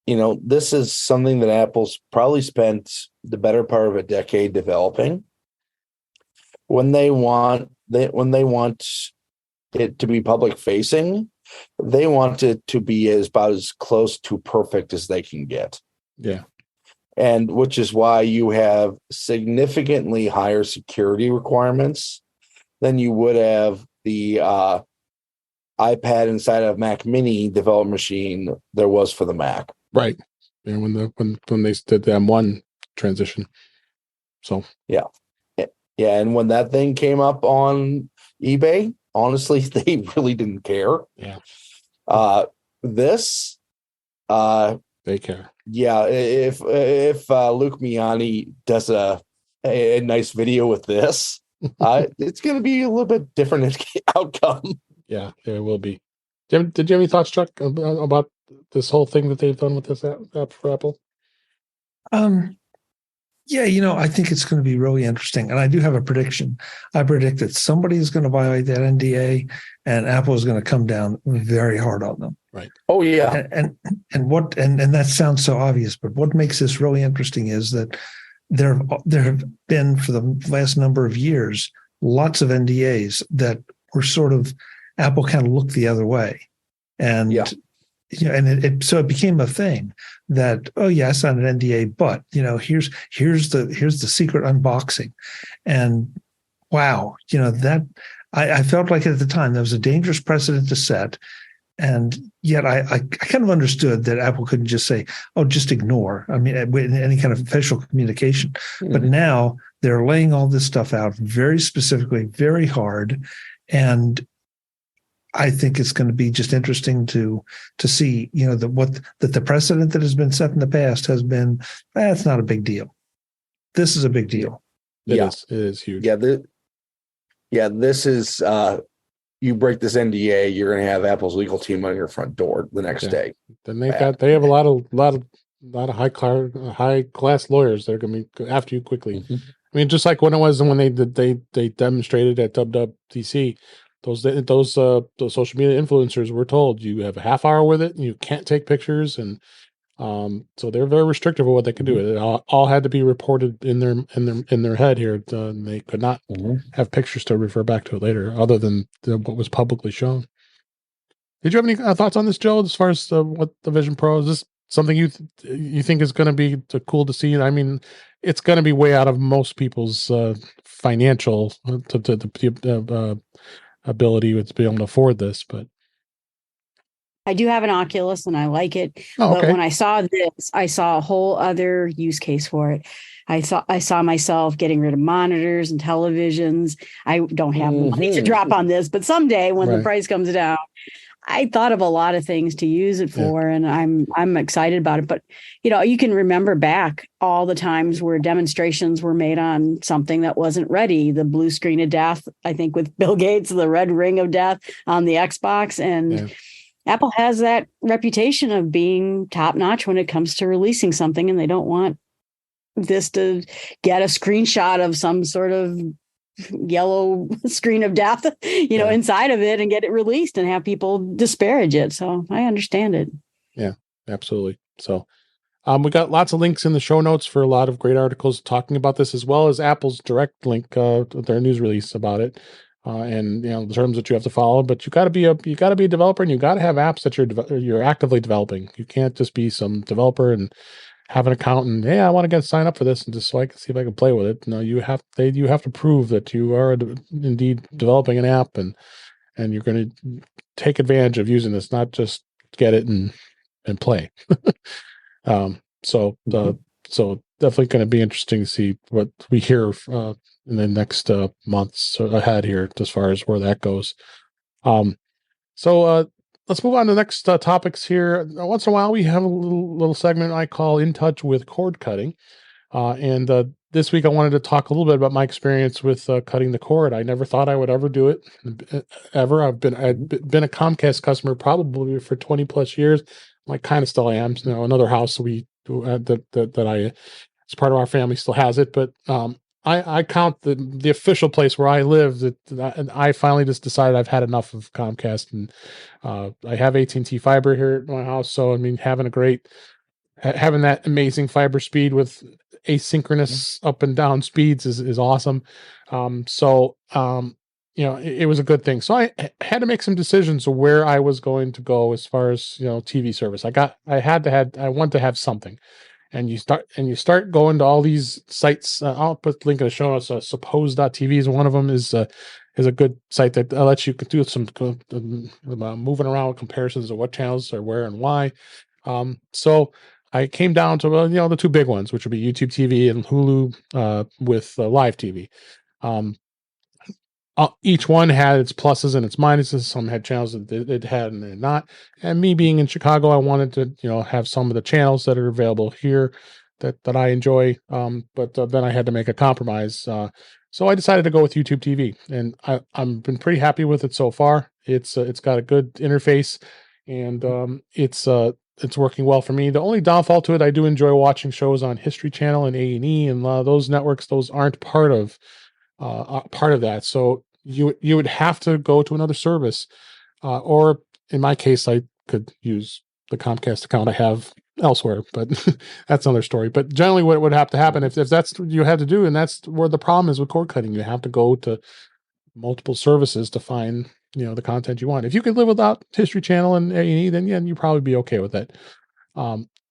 Speaker 3: this is something that Apple's probably spent the better part of a decade developing. When they want it to be public facing, they want it to be about as close to perfect as they can get.
Speaker 1: Yeah.
Speaker 3: And which is why you have significantly higher security requirements than you would have the iPad inside of Mac Mini development machine there was for the Mac.
Speaker 1: Right. And when they did the M1 transition. So
Speaker 3: yeah. And when that thing came up on eBay, honestly, they really didn't care.
Speaker 1: Yeah.
Speaker 3: They
Speaker 1: care.
Speaker 3: Yeah. If Luke Miani does a nice video with this, it's going to be a little bit different outcome.
Speaker 1: Yeah, it will be. Did you have any thoughts, Chuck, about this whole thing that they've done with this app for Apple?
Speaker 4: Yeah, I think it's going to be really interesting. And I do have a prediction. I predict that somebody is going to violate that NDA and Apple is going to come down very hard on them.
Speaker 1: Right.
Speaker 3: Oh yeah.
Speaker 4: And that sounds so obvious, but what makes this really interesting is that there have been, for the last number of years, lots of NDAs that were sort of, Apple kind of looked the other way. And
Speaker 3: yeah.
Speaker 4: So it became a thing that, oh yeah, I signed an NDA, but here's the secret unboxing, and wow, that I felt like at the time that was a dangerous precedent to set, and yet I kind of understood that Apple couldn't just say, oh, just ignore. I mean, in any kind of official communication, but now they're laying all this stuff out very specifically, very hard, and I think it's going to be just interesting to see, that the precedent that has been set in the past has been, it's not a big deal. This is a big deal.
Speaker 1: It is huge.
Speaker 3: Yeah. This is, you break this NDA, you're going to have Apple's legal team on your front door the next day.
Speaker 1: Then they have a lot of high class lawyers that are going to be after you quickly.
Speaker 3: Mm-hmm.
Speaker 1: I mean, just like when they demonstrated at WWDC. Those social media influencers were told you have a half hour with it and you can't take pictures, and so they're very restrictive of what they can do. It all had to be reported in their head here. They could not have pictures to refer back to it later, other than what was publicly shown. Did you have any thoughts on this, Joe? As far as what the Vision Pro is, this something you think is going to be cool to see? I mean, it's going to be way out of most people's financial ability to be able to afford this, but
Speaker 2: I do have an Oculus and I like it.
Speaker 1: Oh, okay.
Speaker 2: But when I saw this, I saw a whole other use case for it. I saw myself getting rid of monitors and televisions. I don't have the money to drop on this, but someday when the price comes down, I thought of a lot of things to use it for, and I'm excited about it. But you can remember back all the times where demonstrations were made on something that wasn't ready. The blue screen of death, I think, with Bill Gates, the red ring of death on the Xbox, and Apple has that reputation of being top notch when it comes to releasing something, and they don't want this to get a screenshot of some sort of yellow screen of death, inside of it and get it released and have people disparage it. So I understand it.
Speaker 1: Yeah, absolutely. So we got lots of links in the show notes for a lot of great articles talking about this, as well as Apple's direct link, their news release about it. And the terms that you have to follow, but you got to be a developer, and you got to have apps that you're actively developing. You can't just be some developer and have an account and, hey, I want to sign up for this and just so I can see if I can play with it. No, you have to prove that you are indeed developing an app, and you're going to take advantage of using this, not just get it and play. So definitely going to be interesting to see what we hear in the next months ahead here as far as where that goes. So let's move on to the next topics here. Once in a while, we have a little segment I call In Touch with Cord Cutting. And this week, I wanted to talk a little bit about my experience with cutting the cord. I never thought I would ever do it, ever. I'd been a Comcast customer probably for 20 plus years. I kind of still am. Another house that I, as part of our family, still has it, but I count the official place where I live and I finally just decided I've had enough of Comcast, and I have AT&T fiber here at my house. So, I mean, having that amazing fiber speed with asynchronous up and down speeds is awesome. It was a good thing. So I had to make some decisions of where I was going to go as far as, TV service. I want to have something. And you start going to all these sites. I'll put the link in the show notes. Suppose.tv is one of them. Is a good site that lets you do some moving around with comparisons of what channels are where and why. So I came down to the two big ones, which would be YouTube TV and Hulu with live TV. Each one had its pluses and its minuses. Some had channels that it had and did not. And me being in Chicago, I wanted to, have some of the channels that are available here that I enjoy. But then I had to make a compromise. So I decided to go with YouTube TV, and I've been pretty happy with it so far. It's got a good interface, and it's it's working well for me. The only downfall to it, I do enjoy watching shows on History Channel and A&E, and those networks, those aren't part of that. So you would have to go to another service, or in my case, I could use the Comcast account I have elsewhere, but that's another story. But generally, what would have to happen if that's what you had to do, and that's where the problem is with cord cutting, you have to go to multiple services to find the content you want. If you could live without History Channel and A&E, then yeah, you'd probably be okay with it.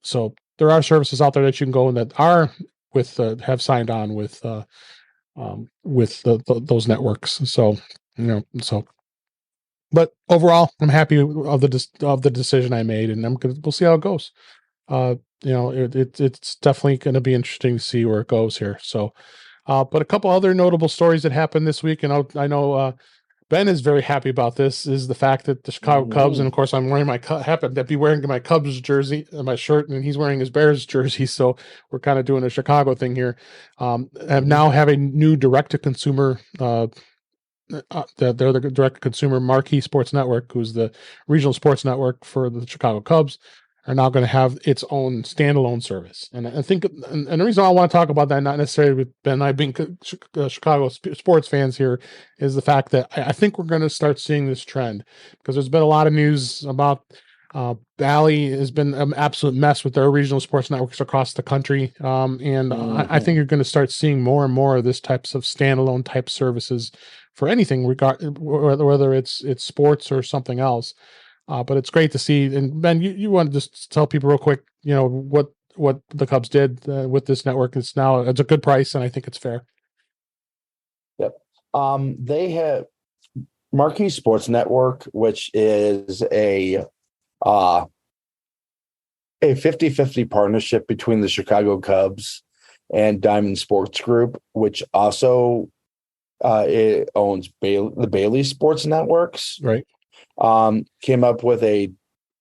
Speaker 1: So there are services out there that you can go and that are with have signed on with those networks. So but overall, I'm happy of the decision I made, and we'll see how it goes. It's definitely going to be interesting to see where it goes here. So, but a couple other notable stories that happened this week, and I know Ben is very happy about this, is the fact that the Chicago Cubs, and of course I'm wearing happen to be wearing my Cubs jersey, my shirt, and he's wearing his Bears jersey, so we're kind of doing a Chicago thing here. Now have a new direct-to-consumer. They're the direct-to-consumer Marquee Sports Network, who's the regional sports network for the Chicago Cubs, are now going to have its own standalone service. And I think, and the reason I want to talk about that, not necessarily with Ben and I being Chicago sports fans here, is the fact that I think we're going to start seeing this trend, because there's been a lot of news about Bally has been an absolute mess with their regional sports networks across the country. And I think you're going to start seeing more and more of this types of standalone type services for anything, whether it's sports or something else. But it's great to see. And Ben, you want to just tell people real quick, what the Cubs did with this network. It's a good price, and I think it's fair.
Speaker 3: Yep. They have Marquee Sports Network, which is a 50-50 partnership between the Chicago Cubs and Diamond Sports Group, which also it owns the Bailey Sports Networks.
Speaker 1: Right.
Speaker 3: Came up with a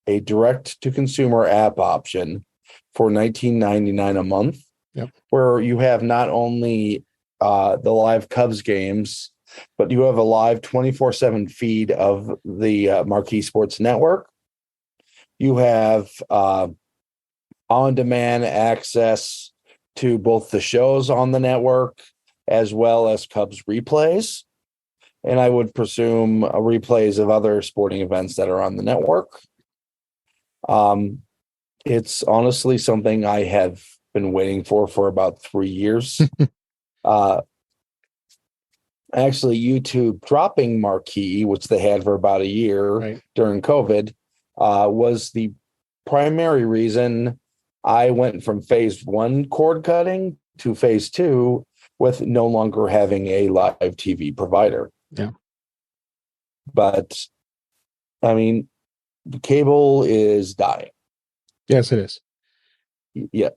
Speaker 3: direct-to-consumer app option for $19.99 a month.
Speaker 1: Yep.
Speaker 3: Where you have not only the live Cubs games, but you have a live 24/7 feed of the Marquee Sports Network. You have on-demand access to both the shows on the network as well as Cubs replays. And I would presume replays of other sporting events that are on the network. It's honestly something I have been waiting for about 3 years. Actually, YouTube dropping Marquee, which they had for about a year during COVID, was the primary reason I went from phase 1 cord cutting to phase 2 with no longer having a live TV provider.
Speaker 1: Yeah.
Speaker 3: But I mean, the cable is dying.
Speaker 1: Yes, it is.
Speaker 3: Yeah.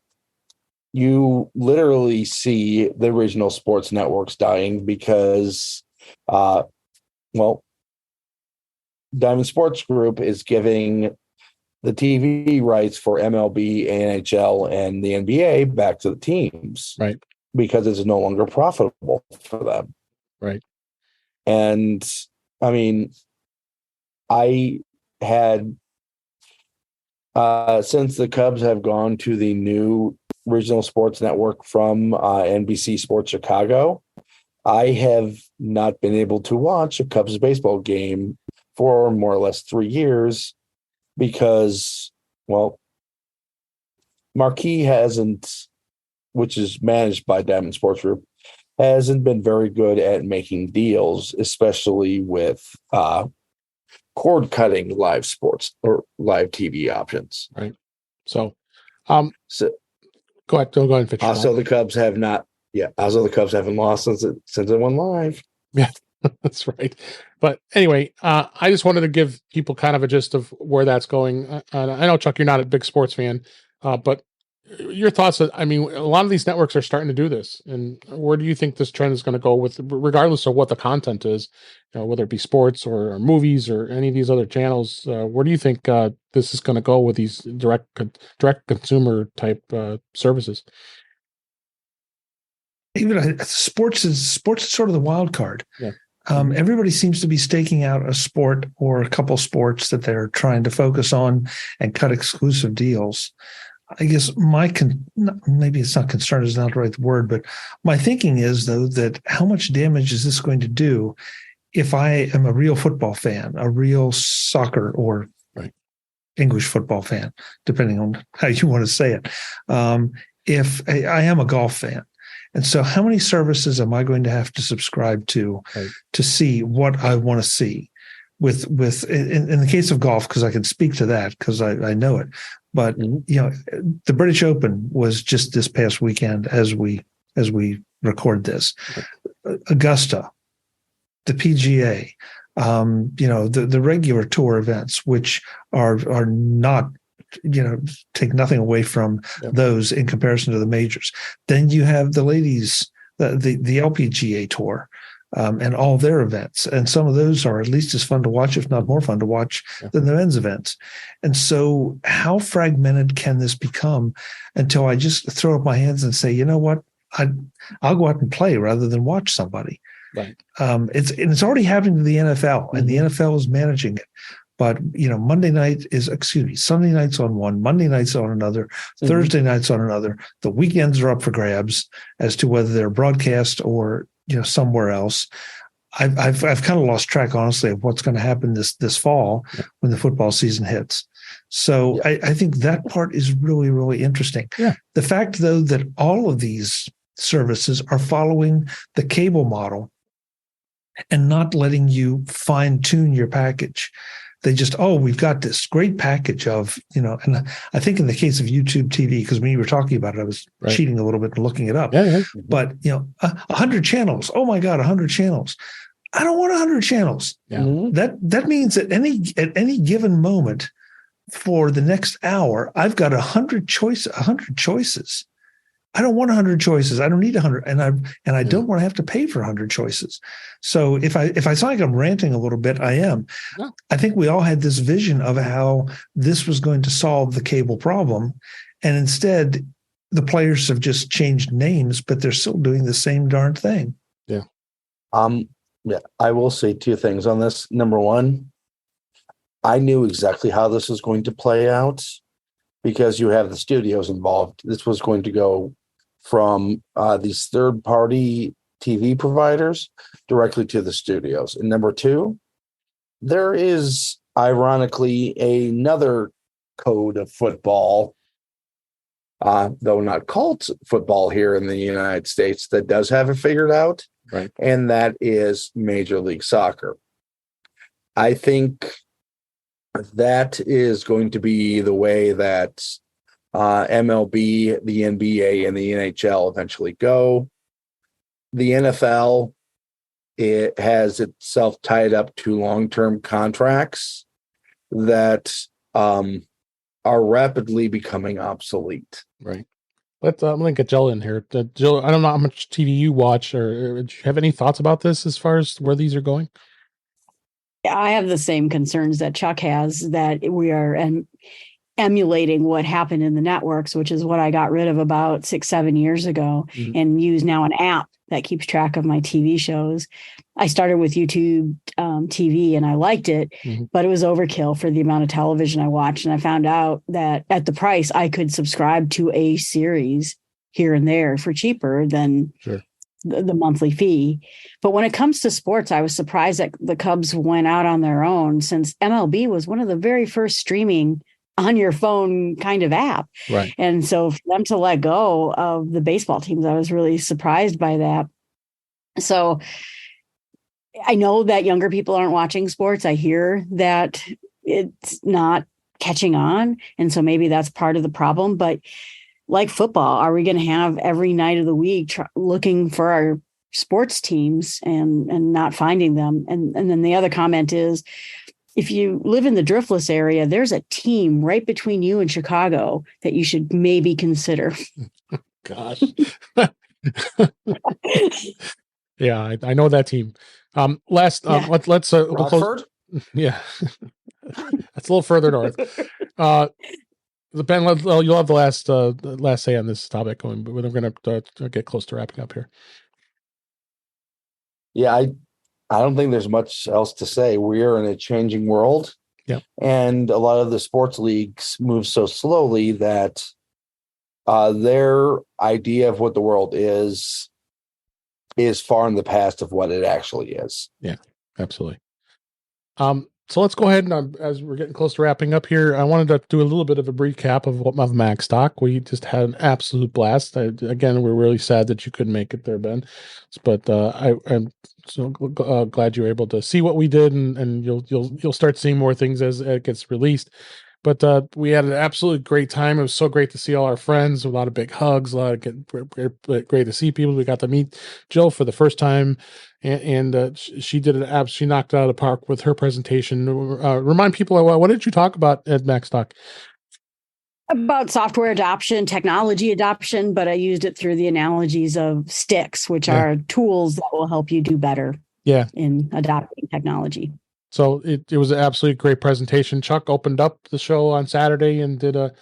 Speaker 3: You literally see the regional sports networks dying because, Diamond Sports Group is giving the TV rights for MLB, NHL, and the NBA back to the teams.
Speaker 1: Right.
Speaker 3: Because it's no longer profitable for them.
Speaker 1: Right.
Speaker 3: And I mean, I had, since the Cubs have gone to the new regional sports network from NBC Sports Chicago, I have not been able to watch a Cubs baseball game for more or less 3 years because, Marquee hasn't, which is managed by Diamond Sports Group, hasn't been very good at making deals, especially with cord cutting live sports or live TV options.
Speaker 1: Right. So go ahead. Go ahead and finish.
Speaker 3: Also, the Cubs have not. Yeah. Also, the Cubs haven't lost since it went live.
Speaker 1: Yeah, that's right. But anyway, I just wanted to give people kind of a gist of where that's going. I know, Chuck, you're not a big sports fan, but your thoughts. I mean, a lot of these networks are starting to do this, and where do you think this trend is going to go with, regardless of what the content is, whether it be sports or movies or any of these other channels? Where do you think this is going to go with these direct consumer type services?
Speaker 4: Even sports is sort of the wild card.
Speaker 1: Yeah.
Speaker 4: Everybody seems to be staking out a sport or a couple sports that they're trying to focus on and cut exclusive deals. I guess maybe it's not concern is not the right word, but my thinking is, though, that how much damage is this going to do if I am a real football fan, a real soccer or English football fan, depending on how you want to say it. If I am a golf fan. And so how many services am I going to have to subscribe to see what I want to see? In the case of golf, because I can speak to that because I know it. But the British Open was just this past weekend as we record this. Augusta, the PGA, the regular tour events, which are not, take nothing away from those in comparison to the majors. Then you have the ladies, the LPGA tour, and all their events. And some of those are at least as fun to watch, if not more fun to watch than the men's events. And so how fragmented can this become until I just throw up my hands and say, you know what, I'll go out and play rather than watch somebody.
Speaker 1: Right.
Speaker 4: It's already happening to the NFL, and the NFL is managing it. But Sunday nights on one, Monday nights on another, Thursday nights on another. The weekends are up for grabs as to whether they're broadcast or somewhere else. I've kind of lost track, honestly, of what's going to happen this fall when the football season hits. So I think that part is really, really interesting. Yeah. The fact, though, that all of these services are following the cable model and not letting you fine tune your package. They just, we've got this great package of, and I think in the case of YouTube TV, because when you were talking about it, I was cheating a little bit and looking it up. Yeah. But, 100 channels. Oh my God, 100 channels. I don't want 100 channels. Yeah. That means at any given moment for the next hour, I've got 100 choices. I don't want 100 choices. I don't need 100, and I don't want to have to pay for 100 choices. So if I sound like I'm ranting a little bit, I am. No. I think we all had this vision of how this was going to solve the cable problem, and instead, the players have just changed names, but they're still doing the same darn thing.
Speaker 1: Yeah.
Speaker 3: I will say two things on this. Number one, I knew exactly how this was going to play out because you have the studios involved. This was going to go from these third-party TV providers directly to the studios. And number two, there is ironically another code of football, though not called football here in the United States, that does have it figured out.
Speaker 1: Right.
Speaker 3: And that is Major League Soccer. I think that is going to be the way that MLB, the NBA, and the NHL eventually go. The NFL, it has itself tied up to long-term contracts that are rapidly becoming obsolete.
Speaker 1: Right. But I'm going to get Jill in here. Jill, I don't know how much TV you watch, or do you have any thoughts about this as far as where these are going?
Speaker 2: I have the same concerns that Chuck has, that we are emulating what happened in the networks, which is what I got rid of about 6-7 years ago, and use now an app that keeps track of my TV shows. I started with YouTube TV and I liked it, but it was overkill for the amount of television I watched. And I found out that at the price, I could subscribe to a series here and there for cheaper than the monthly fee. But when it comes to sports, I was surprised that the Cubs went out on their own, since MLB was one of the very first streaming on your phone kind of app.
Speaker 1: Right.
Speaker 2: And so for them to let go of the baseball teams, I was really surprised by that. So I know that younger people aren't watching sports. I hear that it's not catching on. And so maybe that's part of the problem. But like football, are we going to have every night of the week looking for our sports teams and not finding them? And then the other comment is, if you live in the Driftless area, there's a team right between you and Chicago that you should maybe consider.
Speaker 1: Gosh. Yeah, I know that team. Let's we'll close. Yeah. That's a little further north. Ben, you'll have the last say on this topic, but we're going to get close to wrapping up here.
Speaker 3: Yeah, I don't think there's much else to say. We are in a changing world.
Speaker 1: Yep.
Speaker 3: And a lot of the sports leagues move so slowly that their idea of what the world is far in the past of what it actually is.
Speaker 1: Yeah, absolutely. So let's go ahead and as we're getting close to wrapping up here, I wanted to do a little bit of a recap of Macstock. We just had an absolute blast. Again, we're really sad that you couldn't make it there, Ben, but I'm so glad you were able to see what we did, and you'll start seeing more things as it gets released. But we had an absolutely great time. It was so great to see all our friends. A lot of big hugs. Great to see people. We got to meet Jill for the first time, and she did an she knocked it out of the park with her presentation. Remind people, what did you talk about at Macstock?
Speaker 2: About software adoption, technology adoption, but I used it through the analogies of sticks, which are tools that will help you do better in adopting technology.
Speaker 1: So it was an absolutely great presentation. Chuck opened up the show on Saturday and did a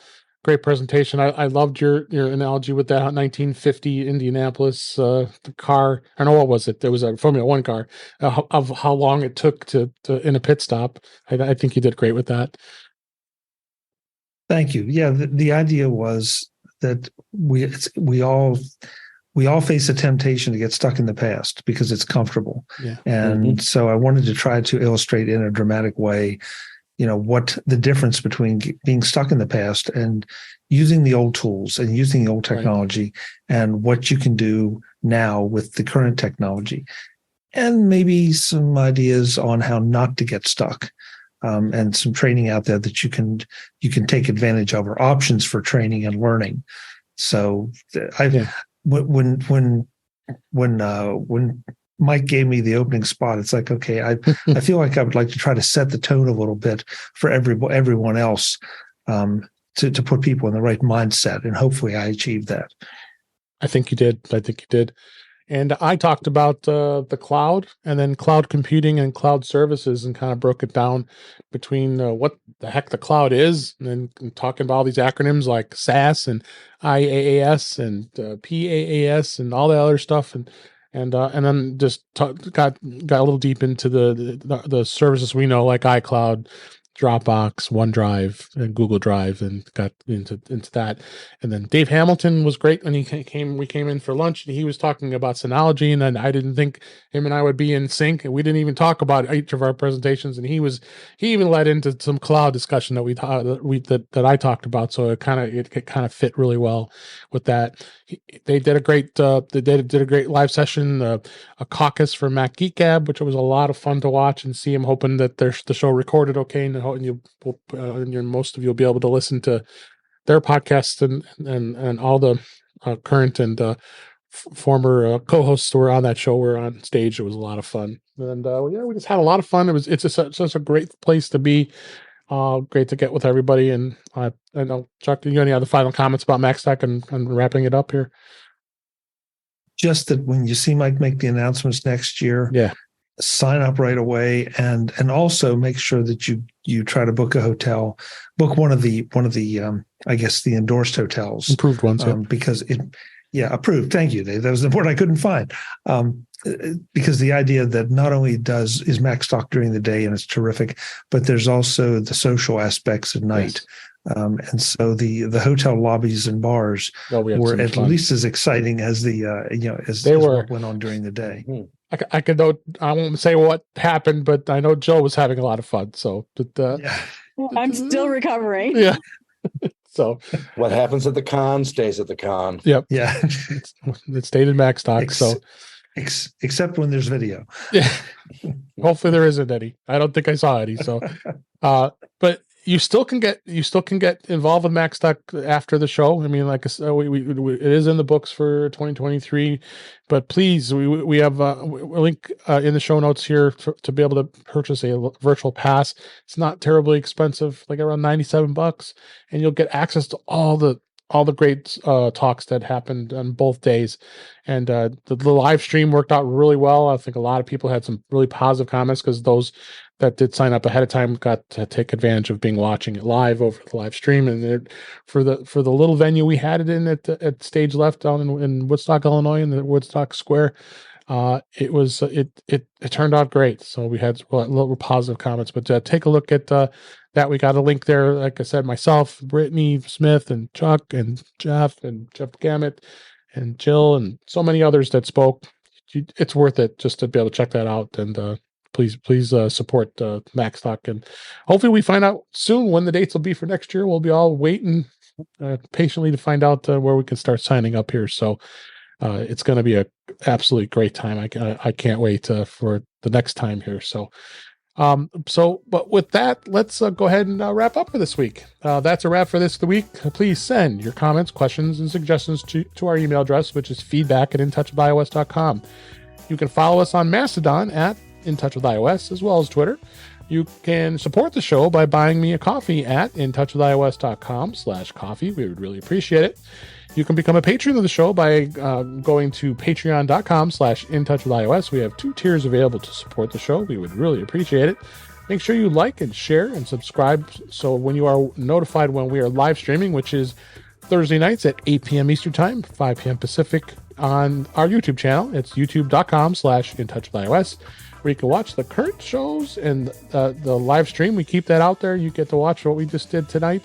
Speaker 1: great presentation. I loved your analogy with that 1950 Indianapolis the car. I don't know, what was it? There was a Formula One car of how long it took to in a pit stop. I think you did great with that.
Speaker 4: Thank you. Yeah, the idea was that we all face a temptation to get stuck in the past because it's comfortable.
Speaker 1: Yeah.
Speaker 4: And so I wanted to try to illustrate in a dramatic way, what the difference between being stuck in the past and using the old tools and using the old technology, and what you can do now with the current technology, and maybe some ideas on how not to get stuck. And some training out there that you can take advantage of, or options for training and learning. So when Mike gave me the opening spot, it's like, okay, I feel like I would like to try to set the tone a little bit for everyone else, to put people in the right mindset, and hopefully I achieved that.
Speaker 1: I think you did. And I talked about the cloud, and then cloud computing and cloud services, and kind of broke it down between what the heck the cloud is, and then talking about all these acronyms like SaaS and IaaS and PaaS and all the other stuff, and then just got a little deep into the services we know, like iCloud, Dropbox, OneDrive, and Google Drive, and got into that. And then Dave Hamilton was great when we came in for lunch, and he was talking about Synology, and then I didn't think him and I would be in sync, and we didn't even talk about each of our presentations, and he even led into some cloud discussion that I talked about, so it kind of fit really well with that. They did a great live session, a caucus for Mac Geek Gab, which was a lot of fun to watch and see. I'm hoping that the show recorded okay, and most of you will be able to listen to their podcasts and all the current and former co-hosts who were on that show were on stage. It was a lot of fun, and we just had a lot of fun. It's such a great place to be. Great to get with everybody. And I know, Chuck, you got any other final comments about Macstock and wrapping it up here?
Speaker 4: Just that when you see Mike make the announcements next year, sign up right away, and also make sure that you try to book a hotel, book one of the I guess the endorsed hotels,
Speaker 1: improved ones,
Speaker 4: because approved. Thank you, Dave. That was the word I couldn't find. Because the idea that not only is Macstock during the day and it's terrific, but there's also the social aspects at night. Yes. And so the hotel lobbies and bars were at least as exciting as as what went on during the day.
Speaker 1: I could know, I won't say what happened, but I know Joe was having a lot of fun. So,
Speaker 2: I'm still recovering.
Speaker 1: Yeah. So
Speaker 3: what happens at the con stays at the con.
Speaker 1: Yep.
Speaker 4: Yeah.
Speaker 1: It stayed in Macstock.
Speaker 4: Except when there's video.
Speaker 1: Yeah. Hopefully there isn't any. I don't think I saw any. So, but you still can get involved with Macstock after the show. I mean, like I said, it is in the books for 2023, but please, we have a link in the show notes here to be able to purchase a virtual pass. It's not terribly expensive, like around $97, and you'll get access to all the great talks that happened on both days. And the live stream worked out really well. I think a lot of people had some really positive comments, because those that did sign up ahead of time got to take advantage of watching it live over the live stream. And for the little venue we had it in at Stage Left down in Woodstock, Illinois, in the Woodstock Square, It turned out great. So we had a little positive comments, but take a look at that. We got a link there. Like I said, myself, Brittany Smith, and Chuck, and Jeff Gamet, and Jill, and so many others that spoke. It's worth it just to be able to check that out. And please support Macstock, and hopefully we find out soon when the dates will be for next year. We'll be all waiting patiently to find out where we can start signing up here. So it's going to be a absolutely great time. I can't wait for the next time here. So but with that, let's go ahead and wrap up for this week. That's a wrap for this week. Please send your comments, questions, and suggestions to our email address, which is feedback@intouchwithios.com. You can follow us on Mastodon at In Touch with iOS, as well as Twitter. You can support the show by buying me a coffee at intouchwithios.com/coffee. We would really appreciate it. You can become a patron of the show by going to patreon.com/intouchwithios. We have 2 tiers available to support the show. We would really appreciate it. Make sure you like and share and subscribe so when you are notified when we are live streaming, which is Thursday nights at 8 p.m. Eastern Time, 5 p.m. Pacific on our YouTube channel. It's youtube.com/intouchwithios, where you can watch the current shows and the live stream. We keep that out there. You get to watch what we just did tonight,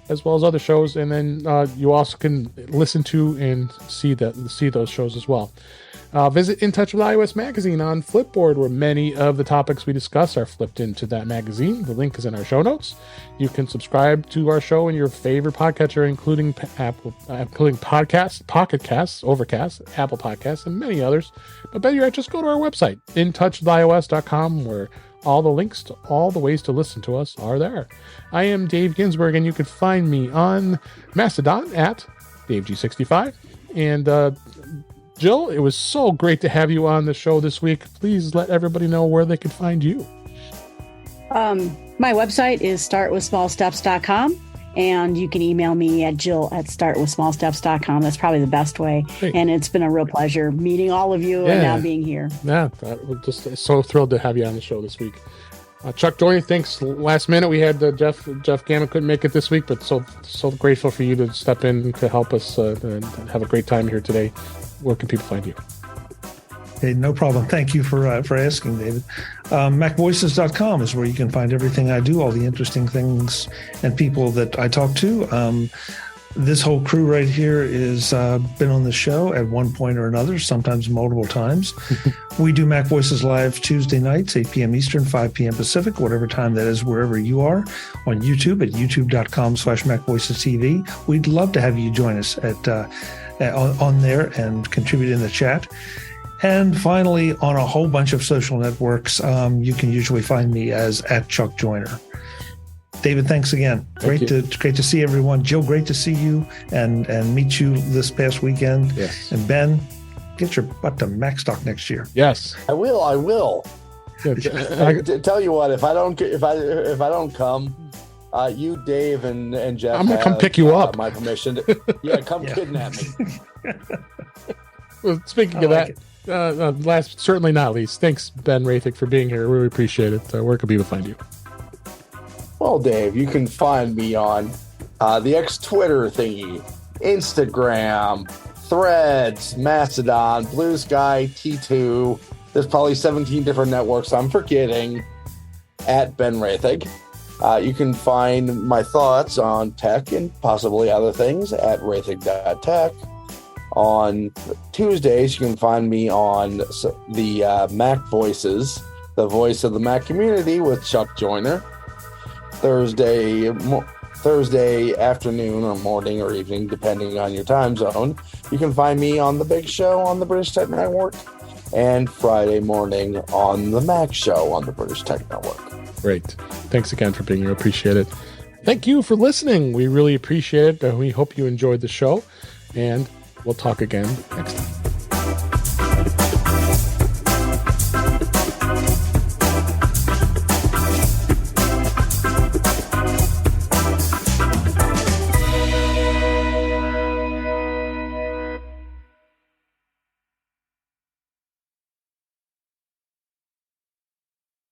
Speaker 1: as well as other shows, and then you also can listen to and see those shows as well. Visit In Touch with iOS magazine on Flipboard, where many of the topics we discuss are flipped into that magazine. The link is in our show notes. You can subscribe to our show in your favorite podcatcher, including Podcasts, Pocket Casts, Overcast, Apple Podcasts, and many others. But better yet, just go to our website, intouchwithios.com, where all the links to all the ways to listen to us are there. I am Dave Ginsburg, and you can find me on Mastodon at DaveG65. And Jill, it was so great to have you on the show this week. Please let everybody know where they can find you.
Speaker 2: My website is startwithsmallsteps.com, and you can email me at jill@startwithsmallsteps.com. That's probably the best way. Great. And it's been a real pleasure meeting all of you and now being here. Yeah,
Speaker 1: we're just so thrilled to have you on the show this week. Chuck Joyner, thanks. Last minute, we had Jeff Gammon couldn't make it this week, but so grateful for you to step in to help us and have a great time here today. Where can people find you?
Speaker 4: Hey, no problem. Thank you for asking, David. MacVoices.com is where you can find everything I do, all the interesting things and people that I talk to. This whole crew right here is been on the show at one point or another, sometimes multiple times. We do Mac Voices Live Tuesday nights, 8 p.m. Eastern, 5 p.m. Pacific, whatever time that is, wherever you are, on YouTube at youtube.com/MacVoicesTV. We'd love to have you join us on there and contribute in the chat. And finally, on a whole bunch of social networks, you can usually find me as @ChuckJoyner. David, thanks again. Great to see everyone. Jill, great to see you and meet you this past weekend.
Speaker 1: Yes.
Speaker 4: And Ben, get your butt to Macstock next year.
Speaker 1: Yes,
Speaker 3: I will. Tell you what, if I don't come, you, Dave, and Jeff,
Speaker 1: I'm gonna come pick you up.
Speaker 3: My permission. Come kidnap me.
Speaker 1: Well, speaking of that, last certainly not least, thanks Ben Roethig for being here. We really appreciate it. Where can people find you?
Speaker 3: Well, Dave, you can find me on the X-Twitter thingy, Instagram, Threads, Mastodon, Blue Sky, T2. There's probably 17 different networks I'm forgetting. At Ben Roethig. You can find my thoughts on tech and possibly other things at Roethig.tech. On Tuesdays, you can find me on the Mac Voices, the voice of the Mac community with Chuck Joyner. Thursday afternoon or morning or evening, depending on your time zone, you can find me on The Big Show on the British Tech Network, and Friday morning on The Mac Show on the British Tech Network.
Speaker 1: Great. Thanks again for being here. Appreciate it. Thank you for listening. We really appreciate it. We hope you enjoyed the show, and we'll talk again next time.